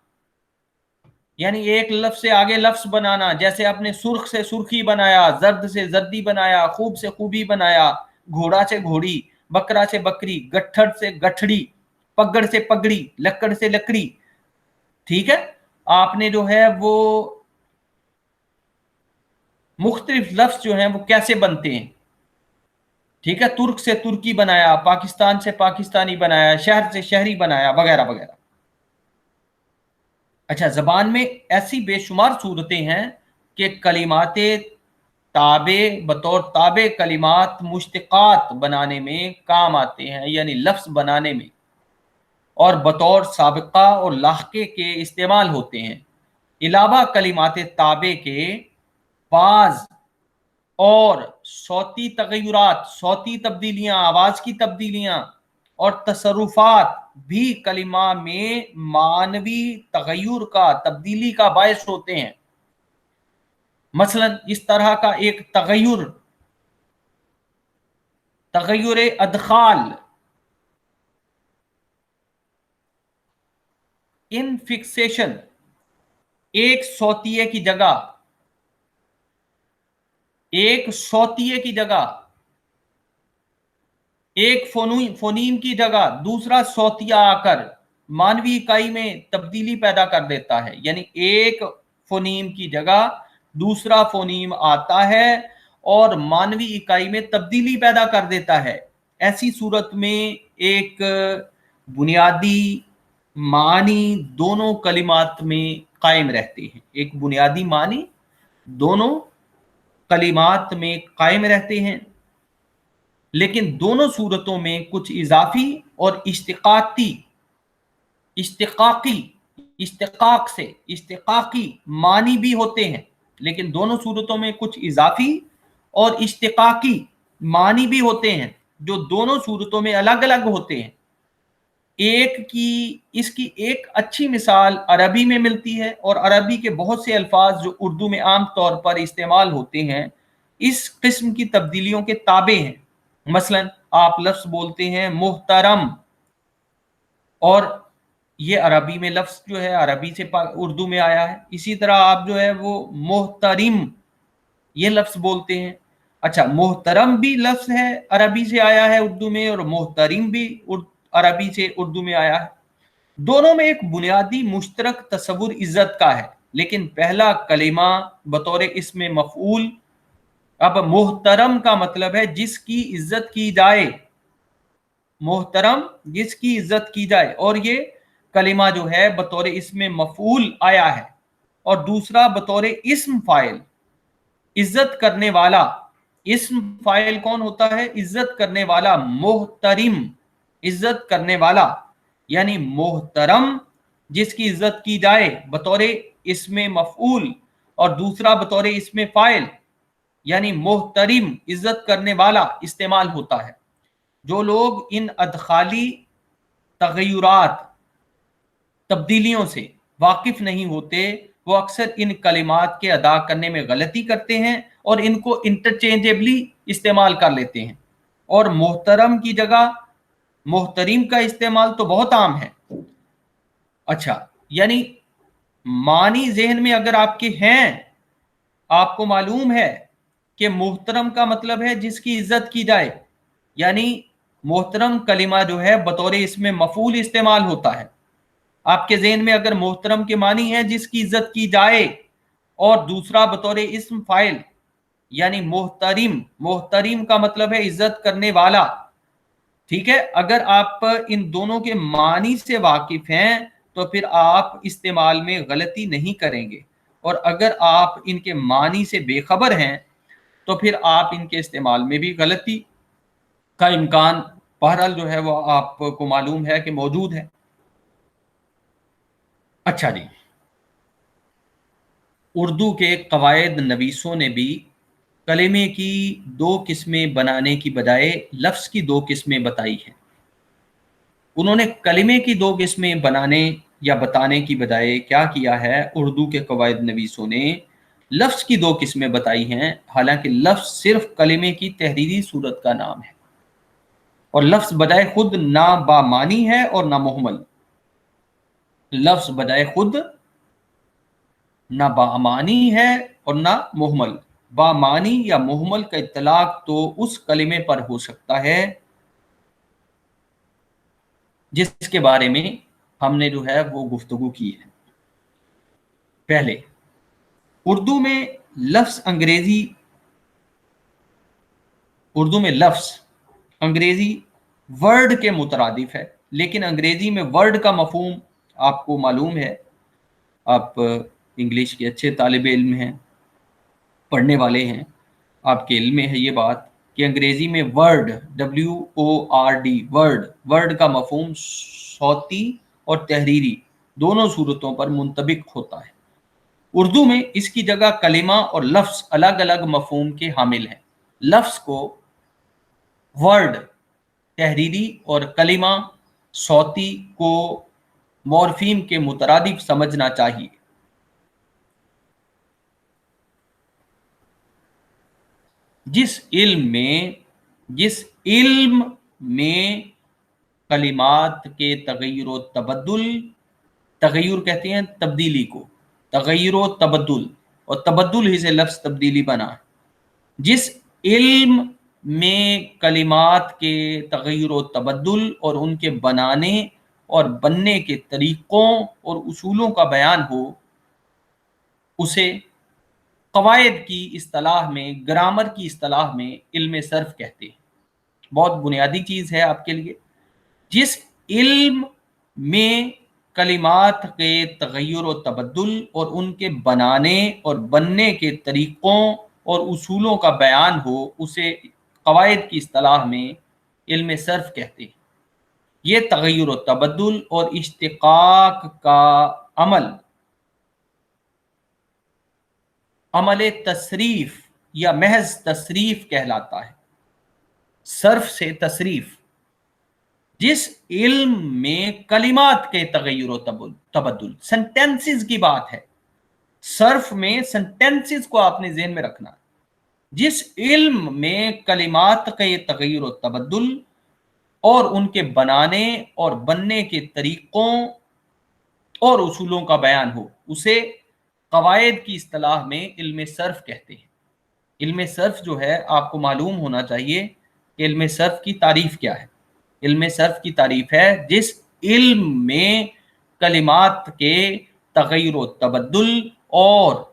यानी एक लफ्ज से आगे लफ्ज बनाना। जैसे आपने सुर्ख से सुर्खी बनाया, जर्द से जर्दी बनाया, खूब से खूबी बनाया, घोड़ा से घोड़ी, बकरा से बकरी, गट्ठड़ से गठड़ी, पगड़ से पगड़ी, लकड़ से लकड़ी। ठीक है, आपने जो है वो मुख्तलिफ लफ्ज जो हैं वो कैसे बनते हैं। ठीक है, तुर्क से तुर्की बनाया, पाकिस्तान से पाकिस्तानी बनाया, शहर से शहरी बनाया, वगैरह वगैरह। अच्छा, जबान में ऐसी बेशुमार सूरतें हैं कि कलिमात ताबे बतौर ताबे कलिमात मुश्तकात बनाने में काम आते हैं, यानी लफ्ज बनाने में, और बतौर साबिका और लाहके के इस्तेमाल होते हैं। अलावा कलिमात ताबे के बाज और सौती तगयुरात, सौती तब्दीलियां, आवाज की तब्दीलियां और तसरुफात भी कलिमा में मानवी तगय्युर का, तब्दीली का बायस होते हैं। मसलन इस तरह का एक तगय्युर, तगय्युर अदखाल, इन फिक्सेशन, एक सौतिये की जगह, एक सौतिये की जगह, एक फोनीम की जगह दूसरा सौतिया आकर मानवी इकाई में तब्दीली पैदा कर देता है। यानी एक फोनीम की जगह दूसरा फोनीम आता है और मानवी इकाई में तब्दीली पैदा कर देता है। ऐसी सूरत में एक बुनियादी मानी दोनों कलिमात में कायम रहते हैं। एक बुनियादी मानी दोनों कलिमात में कायम रहते हैं, लेकिन दोनों सूरतों में कुछ इजाफी और इश्तिकाकी इश्तिकाक से इश्तिकाकी मानी भी होते हैं। लेकिन दोनों सूरतों में कुछ इजाफी और इश्तिकाकी मानी भी होते हैं, जो दोनों सूरतों में अलग अलग होते हैं। इसकी एक अच्छी मिसाल अरबी में मिलती है, और अरबी के बहुत से अल्फाज जो उर्दू में आम तौर पर इस्तेमाल होते हैं इस किस्म की तब्दीलियों के ताबे हैं। मसलन आप लफ्ज बोलते हैं मोहतरम, और ये अरबी में लफ्ज जो है अरबी से उर्दू में आया है। इसी तरह आप जो है वो मोहतरिम ये लफ्ज बोलते हैं। अच्छा, मोहतरम भी लफ्ज है अरबी से आया है उर्दू में, और मोहतरिम भी अरबी से उर्दू में आया है। दोनों में एक बुनियादी मुश्तरक तस्वुर इज्जत का है, लेकिन पहला कलिमा बतौर इसमें मफऊल। अब मोहतरम का मतलब है जिसकी इज्जत की जाए, मोहतरम जिसकी इज्जत की जाए, और ये कलिमा जो है बतौर इसमें मफऊल आया है। और दूसरा बतौर इस्म फाइल, इज्जत करने वाला। इस्म फाइल कौन होता है? इज्जत करने वाला, मोहतरिम इज्जत करने वाला। यानी मोहतरम जिसकी इज्जत की जाए बतौर इसमें मफऊल, और दूसरा बतौर इसमें फाइल यानी मोहतरिम इज्जत करने वाला इस्तेमाल होता है। जो लोग इन अदखाली तगय्युरात तब्दीलियों से वाकिफ नहीं होते वो अक्सर इन कलिमात के अदा करने में गलती करते हैं और इनको इंटरचेंजेबली इस्तेमाल कर लेते हैं। और मोहतरम की जगह मोहतरीम का इस्तेमाल तो बहुत आम है। अच्छा, यानी मानी जहन में अगर आपके हैं, आपको मालूम है कि मोहतरम का मतलब है जिसकी इज्जत की जाए, यानी मोहतरम कलिमा जो है बतौर इसमें मफूल इस्तेमाल होता है। आपके ज़हन में अगर मोहतरम के मानी है जिसकी इज्जत की जाए, और दूसरा बतौर इस्म फाइल यानी मोहतरिम, मोहतरिम का मतलब है इज्जत करने वाला। ठीक है, अगर आप इन दोनों के मानी से वाकिफ हैं तो फिर आप इस्तेमाल में गलती नहीं करेंगे, और अगर आप इनके मानी से बेखबर हैं तो फिर आप इनके इस्तेमाल में भी गलती का इम्कान बहरहाल जो है वो आपको मालूम है कि मौजूद है। अच्छा जी, उर्दू के कवायद नवीसों ने भी कलिमे की दो किस्में बनाने की बजाय लफ्ज़ की दो किस्में बताई हैं। उन्होंने कलिमे की दो किस्में बनाने या बताने की बजाय क्या किया है, उर्दू के कवायद नवीसों ने लफ्ज़ की दो किस्में बताई हैं। हालांकि लफ्ज़ सिर्फ कलिमे की तहरीरी सूरत का नाम है, और लफ्ज़ बजाय खुद ना बामानी है और ना मुहमल। लफ्ज़ बजाय खुद ना बामानी है और ना मुहमल। बामानी या मुहमल का इतलाक तो उस कलिमे पर हो सकता है जिसके बारे में हमने जो है वो गुफ्तगू की है। पहले, उर्दू में लफ्ज़ अंग्रेजी वर्ड के मुतरादिफ है, लेकिन अंग्रेजी में वर्ड का मफहूम आपको मालूम है। आप इंग्लिश के अच्छे तालिब इल्म हैं, पढ़ने वाले हैं, आपके इल्म में है ये बात कि अंग्रेजी में वर्ड WORD वर्ड का मफहूम सौती और तहरीरी दोनों सूरतों पर मुंतबिक होता है। उर्दू में इसकी जगह कलिमा और लफ्ज़ अलग अलग मफहूम के हामिल हैं। लफ्ज़ को वर्ड तहरीरी और कलिमा सौती को मॉर्फीम के मुतरादिफ समझना चाहिए। जिस इल्म में कलिमात के तगय्युर कहते हैं तब्दीली को, تغیر و تبدل، اور تبدل ہی سے لفظ تبدیلی بنا ہے۔ جس علم میں کلمات کے تغیر و تبدل اور ان کے بنانے اور بننے کے طریقوں اور اصولوں کا بیان ہو، اسے قواعد کی اصطلاح میں، گرامر کی اصطلاح میں علم صرف کہتے ہیں۔ بہت بنیادی چیز ہے آپ کے لیے۔ جس علم میں کلمات کے تغیر و تبدل اور ان کے بنانے اور بننے کے طریقوں اور اصولوں کا بیان ہو، اسے قواعد کی اصطلاح میں علم صرف کہتے ہیں۔ یہ تغیر و تبدل اور اشتقاق کا عمل تصریف یا محض تصریف کہلاتا ہے۔ صرف سے تصریف۔ جس علم میں کلمات کے تغیر و تبدل، سنٹینسز کی بات ہے، صرف میں سنٹینسز کو آپ نے ذہن میں رکھنا ہے۔ جس علم میں کلمات کے تغیر و تبدل اور ان کے بنانے اور بننے کے طریقوں اور اصولوں کا بیان ہو، اسے قواعد کی اصطلاح میں علم صرف کہتے ہیں۔ علم صرف جو ہے، آپ کو معلوم ہونا چاہیے کہ علم صرف کی تعریف کیا ہے۔ علم صرف کی تعریف ہے جس علم میں کلمات کے تغیر و تبدل اور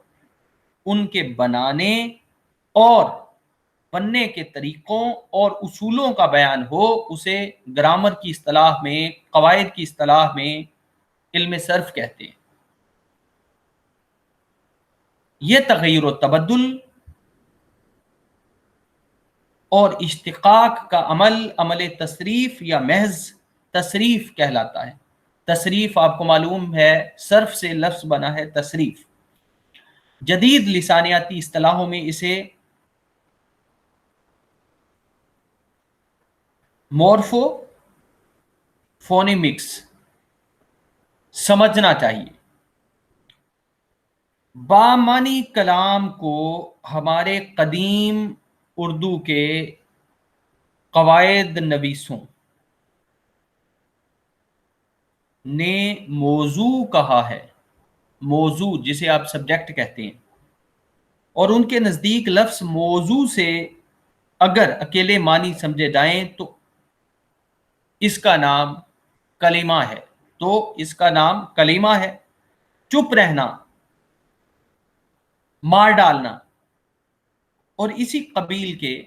ان کے بنانے اور بننے کے طریقوں اور اصولوں کا بیان ہو، اسے گرامر کی اصطلاح میں، قواعد کی اصطلاح میں علم صرف کہتے ہیں۔ یہ تغیر و تبدل اور اشتقاق کا عمل تصریف یا محض تصریف کہلاتا ہے۔ تصریف آپ کو معلوم ہے، صرف سے لفظ بنا ہے تصریف۔ جدید لسانیاتی اصطلاحوں میں اسے مورفو فونیمکس سمجھنا چاہیے۔ بامانی کلام کو ہمارے قدیم اردو کے قواعد نویسوں نے موضوع کہا ہے۔ موضوع جسے آپ سبجیکٹ کہتے ہیں، اور ان کے نزدیک لفظ موضوع سے اگر اکیلے معنی سمجھے جائیں تو اس کا نام کلمہ ہے۔ چپ رہنا، مار ڈالنا اور اسی قبیل کے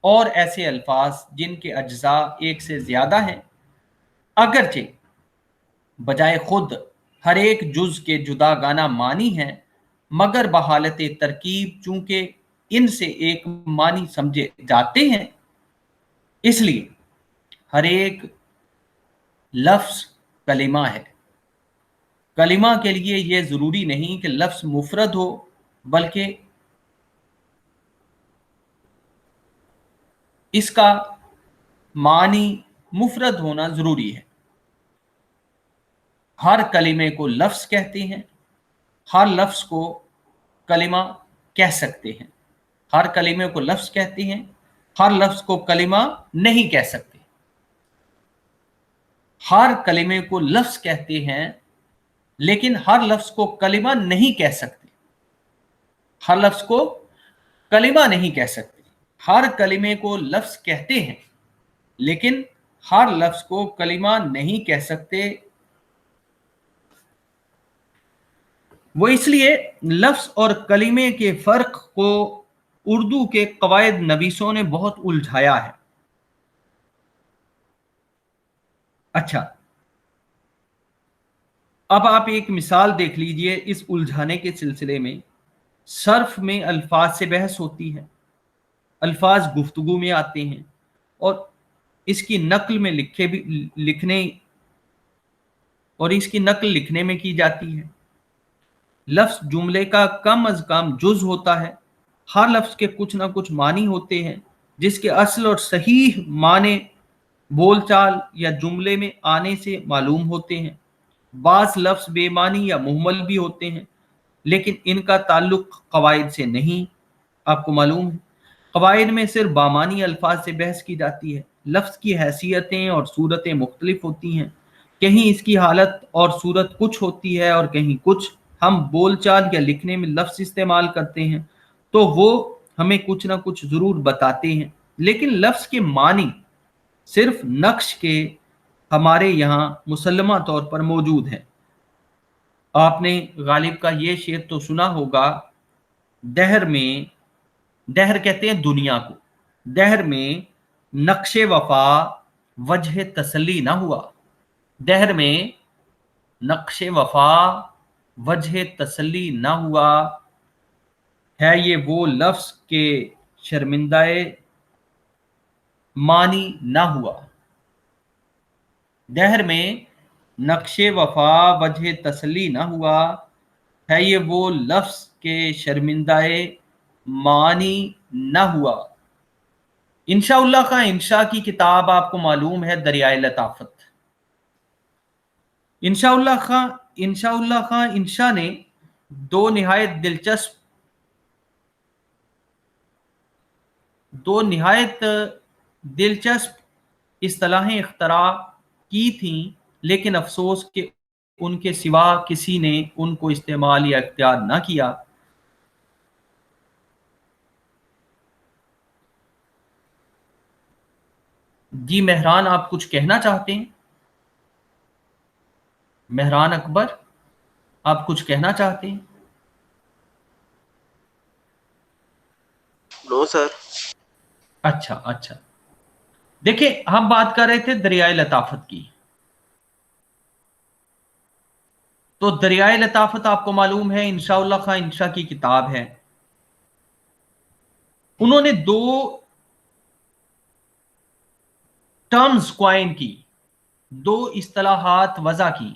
اور ایسے الفاظ جن کے اجزاء ایک سے زیادہ ہیں، اگرچہ بجائے خود ہر ایک جز کے جدا گانا معنی ہیں، مگر بحالت ترکیب چونکہ ان سے ایک معنی سمجھے جاتے ہیں، اس لیے ہر ایک لفظ کلمہ ہے۔ کلمہ کے لیے یہ ضروری نہیں کہ لفظ مفرد ہو، بلکہ اس کا معنی مفرد ہونا ضروری ہے۔ ہر کلمے کو لفظ کہتے ہیں، ہر لفظ کو کلمہ کہہ سکتے ہیں۔ ہر کلمے کو لفظ کہتے ہیں، ہر لفظ کو کلمہ نہیں کہہ سکتے۔ ہر کلمے کو لفظ کہتے ہیں لیکن ہر لفظ کو کلمہ نہیں کہہ سکتے۔ ہر لفظ کو کلمہ نہیں کہہ سکتے۔ ہر کلمے کو لفظ کہتے ہیں لیکن ہر لفظ کو کلمہ نہیں کہہ سکتے۔ وہ اس لیے لفظ اور کلمے کے فرق کو اردو کے قواعد نویسوں نے بہت الجھایا ہے۔ اچھا، اب آپ ایک مثال دیکھ لیجئے اس الجھانے کے سلسلے میں۔ صرف میں الفاظ سے بحث ہوتی ہے، الفاظ گفتگو میں آتے ہیں اور اس کی نقل لکھنے میں کی جاتی ہے۔ لفظ جملے کا کم از کم جز ہوتا ہے۔ ہر لفظ کے کچھ نہ کچھ معنی ہوتے ہیں جس کے اصل اور صحیح معنی بول چال یا جملے میں آنے سے معلوم ہوتے ہیں۔ بعض لفظ بے معنی یا مہمل بھی ہوتے ہیں، لیکن ان کا تعلق قواعد سے نہیں۔ آپ کو معلوم ہے قواعد میں صرف بامانی الفاظ سے بحث کی جاتی ہے۔ لفظ کی حیثیتیں اور صورتیں مختلف ہوتی ہیں، کہیں اس کی حالت اور صورت کچھ ہوتی ہے اور کہیں کچھ ہم بول چال یا لکھنے میں لفظ استعمال کرتے ہیں تو وہ ہمیں کچھ نہ کچھ ضرور بتاتے ہیں، لیکن لفظ کے معنی صرف نقش کے ہمارے یہاں مسلمہ طور پر موجود ہیں۔ آپ نے غالب کا یہ شعر تو سنا ہوگا، دہر میں، دہر کہتے ہیں دنیا کو، دہر میں نقش وفا وجہ تسلی نہ ہوا، دہر میں نقش وفا وجہ تسلی نہ ہوا، ہے یہ وہ لفظ کے شرمندہ معنی نہ ہوا، دہر میں نقش وفا وجہ تسلی نہ ہوا، ہے یہ وہ لفظ کے شرمندہ معنی نہ ہوا۔ انشاء اللہ خان انشاء کی کتاب آپ کو معلوم ہے دریائے لطافت۔ انشاء اللہ خان انشاء نے دو نہایت دلچسپ اصطلاحیں اختراع کی تھیں، لیکن افسوس کہ ان کے سوا کسی نے ان کو استعمال یا اختیار نہ کیا۔ جی مہران، آپ کچھ کہنا چاہتے ہیں؟ مہران اکبر، آپ کچھ کہنا چاہتے ہیں؟ نو سر۔ اچھا دیکھیں، ہم بات کر رہے تھے دریائے لطافت کی، تو دریائے لطافت آپ کو معلوم ہے انشاء اللہ خان انشاء کی کتاب ہے۔ انہوں نے دو ٹرمز کوائن کی، دو اصطلاحات وضع کی۔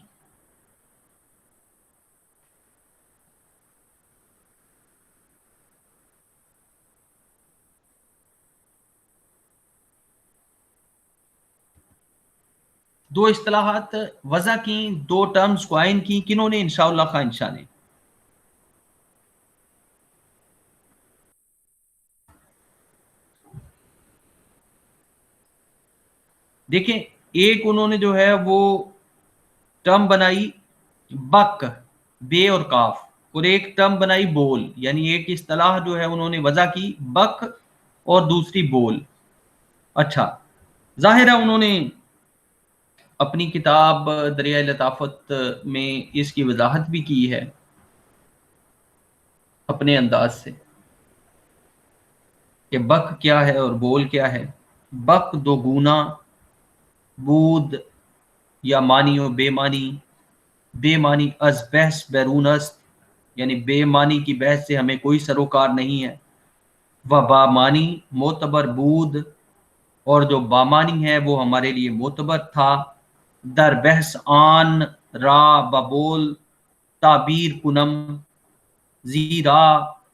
دو اصطلاحات وضع کی، دو ٹرمز کوائن کی، کنہوں نے؟ انشاء اللہ خان انشاء نے۔ دیکھیں، ایک انہوں نے جو ہے وہ ٹرم بنائی بک، بے اور کاف، اور ایک ٹرم بنائی بول، یعنی ایک اصطلاح جو ہے انہوں نے وضع کی بک اور دوسری بول۔ اچھا، ظاہر ہے انہوں نے اپنی کتاب دریائے لطافت میں اس کی وضاحت بھی کی ہے اپنے انداز سے کہ بک کیا ہے اور بول کیا ہے۔ بک دو گونا، بود یا مانی و بے مانی، بے مانی از بحث بیرون است، یعنی بے مانی کی بحث سے ہمیں کوئی سروکار نہیں ہے، و با مانی معتبر بود، اور جو بامانی ہے وہ ہمارے لیے معتبر تھا، در بحث آن را ببول تعبیر کنم، زیرا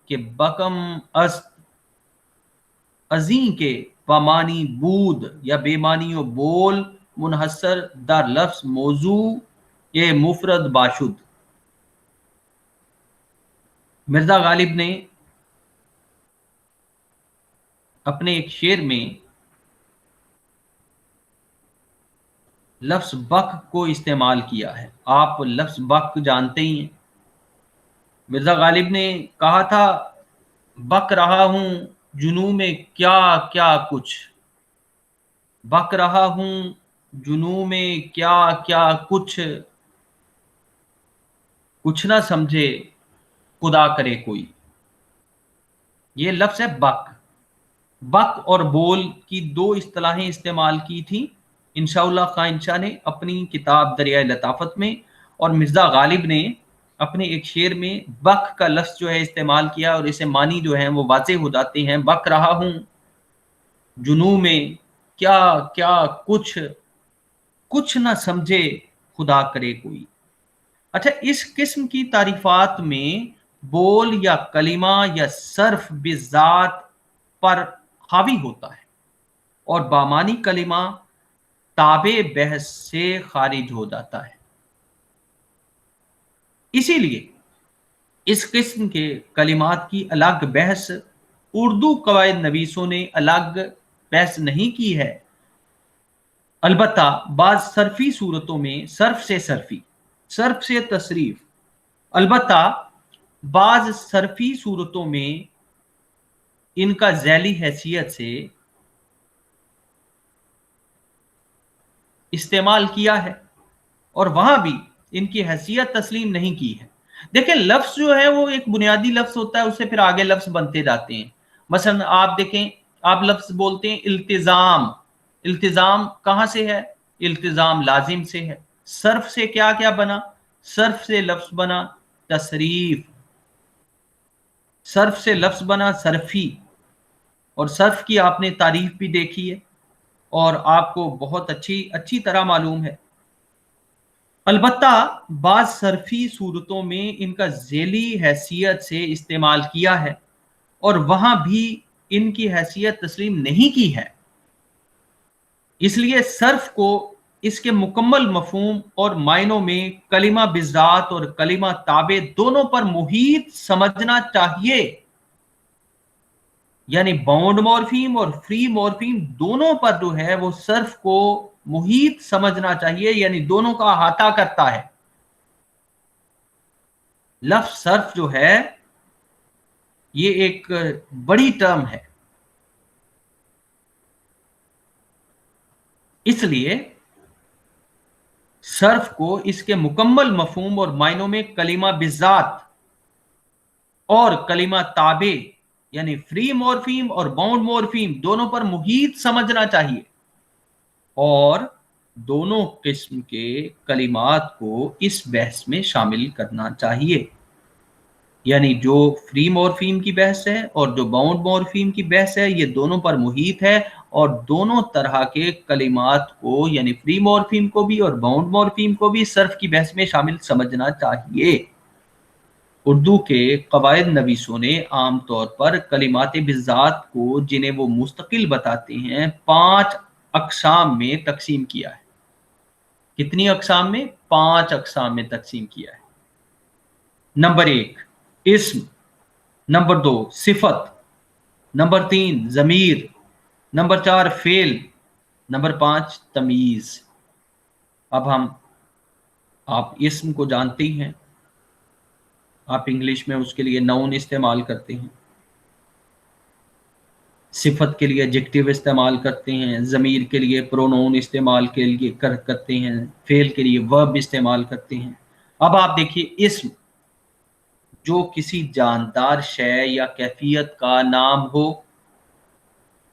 کہ بکم است ازیں کے بامانی بود یا بے مانی و بول منحصر در لفظ موضوع یہ مفرد باشد۔ مرزا غالب نے اپنے ایک شعر میں لفظ بک کو استعمال کیا ہے۔ آپ لفظ بک جانتے ہی ہیں۔ مرزا غالب نے کہا تھا، بک رہا ہوں جنوں میں کیا کیا کچھ، بک رہا ہوں جنوں میں کیا کیا کچھ، کچھ نہ سمجھے خدا کرے کوئی۔ یہ لفظ ہے بک۔ بک اور بول کی دو اصطلاحیں استعمال کی تھیں انشاء اللہ خان انشاء نے اپنی کتاب دریائے لطافت میں، اور مرزا غالب نے اپنے ایک شعر میں بک کا لفظ جو ہے استعمال کیا، اور اسے معنی جو ہیں وہ واضح ہو جاتے ہیں۔ بک رہا ہوں جنوں میں کیا کیا کچھ، کچھ نہ سمجھے خدا کرے کوئی۔ اچھا، اس قسم کی تعریفات میں بول یا کلمہ یا صرف بذات پر حاوی ہوتا ہے، اور بامانی کلمہ تابع بحث سے خارج ہو جاتا ہے۔ اسی لیے اس قسم کے کلمات کی الگ بحث اردو قواعد نویسوں نے الگ بحث نہیں کی ہے، البتہ بعض صرفی صورتوں میں صرف سے صرفی، صرف سے تصریف अलबत्ता बाज सरफी सूरतों में इनका ज़ैली हैसियत से इस्तेमाल किया है और वहां भी इनकी हैसियत तस्लीम नहीं की है। देखिए, लफ्ज जो है वो एक बुनियादी लफ्ज होता है, उससे फिर आगे लफ्ज बनते जाते हैं। मसलन आप देखें, आप लफ्ज बोलते हैं इल्तिजाम। इल्तिजाम कहां से है? इल्तिजाम लाजिम से है। सर्फ से क्या क्या बना? सर्फ से लफ्ज बना तसरीफ, सर्फ से लफ्ज बना सरफी, और सर्फ की आपने तारीफ भी देखी है और आपको बहुत अच्छी अच्छी तरह मालूम है। अलबत्ता बाज सरफी सूरतों में इनका ज़ेली हैसियत से इस्तेमाल किया है और वहां भी इनकी हैसियत तस्लीम नहीं की है। इसलिए सर्फ को इसके मुकम्मल मफहूम और मायनों में कलिमा बिज़ात और कलिमा ताबे दोनों पर मुहीत समझना चाहिए। यानी बाउंड मॉर्फीम और फ्री मॉर्फीम दोनों पर जो है वो सर्फ को मुहीत समझना चाहिए, यानी दोनों का अहाता करता है। लफ्ज सर्फ जो है ये एक बड़ी टर्म है, इसलिए सर्फ को इसके मुकम्मल मफहूम और मायनों में कलिमा बिज़ात और कलिमा ताबे यानी फ्री मॉर्फीम और बाउंड मॉर्फीम दोनों पर मुहीत समझना चाहिए और दोनों किस्म के कलिमात को इस बहस में शामिल करना चाहिए। यानी जो फ्री मॉर्फीम की बहस है और जो बाउंड मॉर्फीम की बहस है, ये दोनों पर मुहीत है और दोनों तरह के कलिमात को यानी फ्री मॉर्फीम को भी और बाउंड मॉर्फीम को भी सर्फ की बहस में शामिल समझना चाहिए। उर्दू के कवायद नवीसों ने आम तौर पर कलिमात बिज़ात को, जिन्हें वो मुस्तकिल बताते हैं, 5 अक़साम में तकसीम किया है। कितनी अक़साम में? 5 अक़साम में तकसीम किया है। नंबर 1 इस्म, नंबर 2 सिफत, नंबर 3 ज़मीर, नंबर 4 फेल, नंबर 5 तमीज़। अब आप इस्म को जानते ही हैं, आप इंग्लिश में उसके लिए नाउन इस्तेमाल करते हैं, सिफत के लिए एडजेक्टिव इस्तेमाल करते हैं, ज़मीर के लिए प्रोनाउन इस्तेमाल के लिए करते हैं, फेल के लिए वर्ब इस्तेमाल करते हैं। अब आप देखिए, इस्म जो किसी जानदार शय या कैफियत का नाम हो,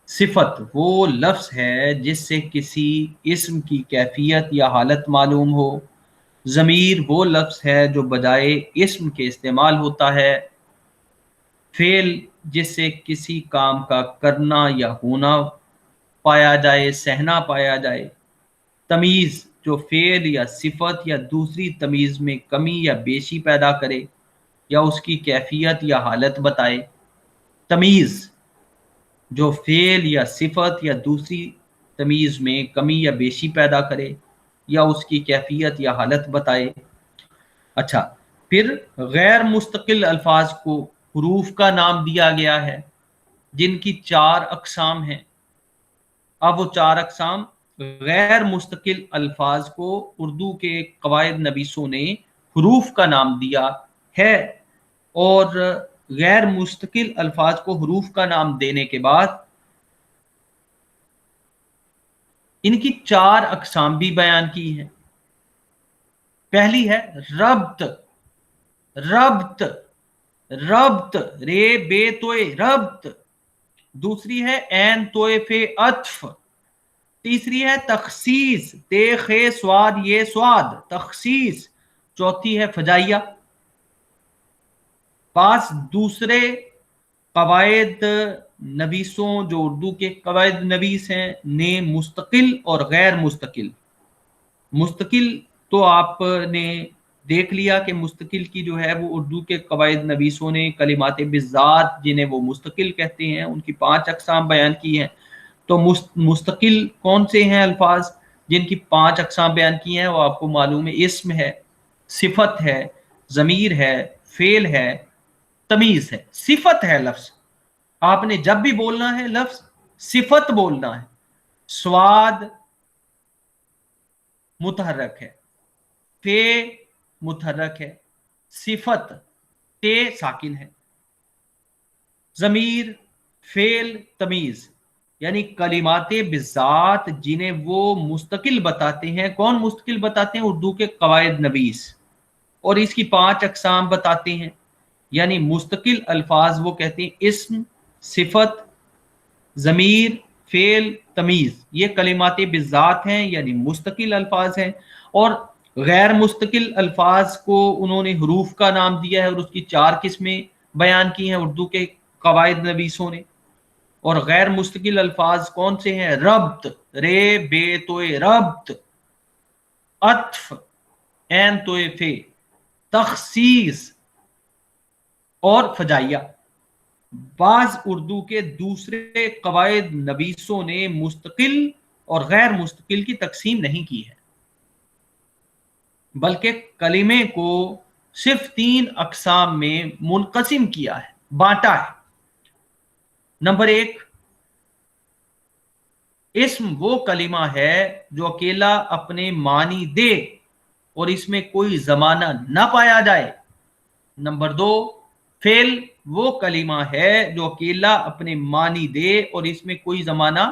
सिफत वो लफ्ज़ है जिससे किसी इस्म की कैफियत या हालत मालूम हो, ज़मीर वो लफ्ज़ है जो बजाय इस्म के इस्तेमाल होता है, फेल जिससे किसी काम का करना या होना पाया जाए, सहना पाया जाए, तमीज़ जो फेल या सिफत या दूसरी तमीज़ में कमी या बेशी पैदा करे या उसकी कैफियत या हालत बताए, तमीज़ जो फेल या सिफत या दूसरी तमीज़ में कमी या बेशी पैदा करे या उसकी कैफियत या हालत बताए। अच्छा, फिर गैर मुस्तकिल अल्फाज को हुरूफ का नाम दिया गया है जिनकी 4 अक़साम हैं। अब वो 4 अक़साम गैर मुस्तकिल अल्फाज को उर्दू के कवायद नवीसों ने हुरूफ का नाम दिया है और गैर मुस्तकिल अल्फाज को हुरूफ का नाम देने के बाद इनकी 4 अक़साम भी बयान की है। पहली है रब्त, रब्त, रब्त, रे बे तोए रब्त। दूसरी है ऐन तोए फे अत्फ। तीसरी है तखसीस, ते खे स्वाद ये स्वाद, तखसीस। चौथी है फजाइया। 5 दूसरे कवायद नवीसों जो उर्दू के कवायद नवीस हैं ने मुस्तकिल और गैर मुस्तकिल, मुस्तकिल तो आपने देख लिया कि मुस्तकिल की जो है वो उर्दू के कवायद नवीसों ने कलिमात बिज़ात जिन्हें वो मुस्तकिल कहते हैं उनकी 5 अक़साम बयान की हैं। तो मुस्तकिल कौन से हैं अल्फाज जिनकी 5 अक़साम बयान की हैं? वो आपको मालूम है, इस्म है, सिफत है, ज़मीर है, फेल है, तमीज़ है। सिफत है लफ्ज़, आपने जब भी बोलना है लफ्ज़ सिफत बोलना है। स्वाद मुतहर्रक है, फे मुतहर्रक है, सिफत ते साकिन है, ज़मीर, फेल, तमीज, यानी कलिमाते बिज़ात जिन्हें वो मुस्तकिल बताते हैं। कौन मुस्तकिल बताते हैं? उर्दू के कवायद नवीस, और इसकी 5 अकसाम बताते हैं। यानी मुस्तकिल अल्फाज वो कहते हैं इस्म, सिफत, ज़मीर, फेल, तमीज़, ये कलिमाते बिज़ात हैं यानी मुस्तकिल अल्फाज हैं। और गैर मुस्तकिल अल्फाज को उन्होंने हरूफ का नाम दिया है और उसकी 4 किस्में बयान की हैं उर्दू के कवायद नवीसों ने। और गैर मुस्तकिल अल्फाज कौन से हैं? रब्त, रे बे तोए रब्त, अत्फ, ऐन तोए फे, तखसीस और फजाइया। बाज उर्दू के दूसरे कवायद नवीसों ने मुस्तकिल और गैर मुस्तकिल की तकसीम नहीं की है, बल्कि कलिमे को सिर्फ 3 अकसाम में मुनकसिम किया है, बांटा है। नंबर 1, इस्म वो कलिमा है जो अकेला अपने मानी दे और इसमें कोई जमाना ना पाया जाए। नंबर 2, फेल वो कलिमा है जो अकेला अपने मानी दे और इसमें कोई जमाना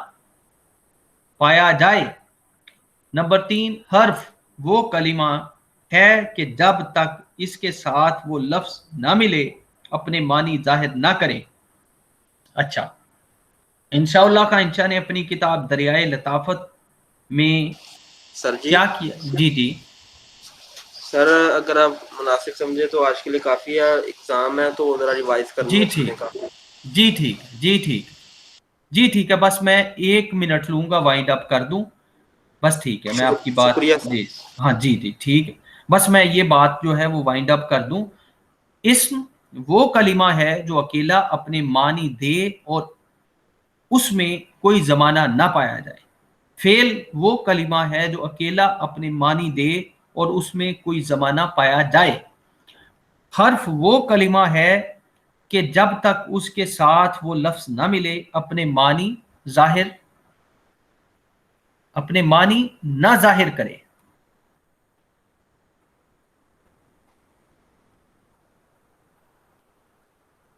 पाया जाए। नंबर 3, हर्फ वो कलिमा है कि जब तक इसके साथ वो लफ्ज ना मिले अपने मानी जाहिर ना करें। अच्छा, इंशाअल्लाह का इंशा ने अपनी किताब दरियाए लताफत में सर जी क्या किया? जी जी सर, अगर आप मुनासिब समझे तो आज के लिए काफी है, एग्जाम है तो जरा रिवाइज करनी जी है ठीक का। जी ठीक जी ठीक जी ठीक है। बस मैं 1 मिनट लूंगा, वाइंड अप कर दूं। बस ठीक है, मैं आपकी बात शुक्रिया सर। जी हाँ जी जी ठीक है। बस मैं ये बात जो है वो वाइंड अप कर दूं। इस्म वो कलिमा है जो अकेला अपने मानी दे और उसमें कोई जमाना ना पाया जाए। फेल वो कलिमा है जो अकेला अपने मानी दे और उसमें कोई जमाना पाया जाए। हर्फ वो कलिमा है कि जब तक उसके साथ वो लफ्ज ना मिले अपने मानी ना जाहिर करे।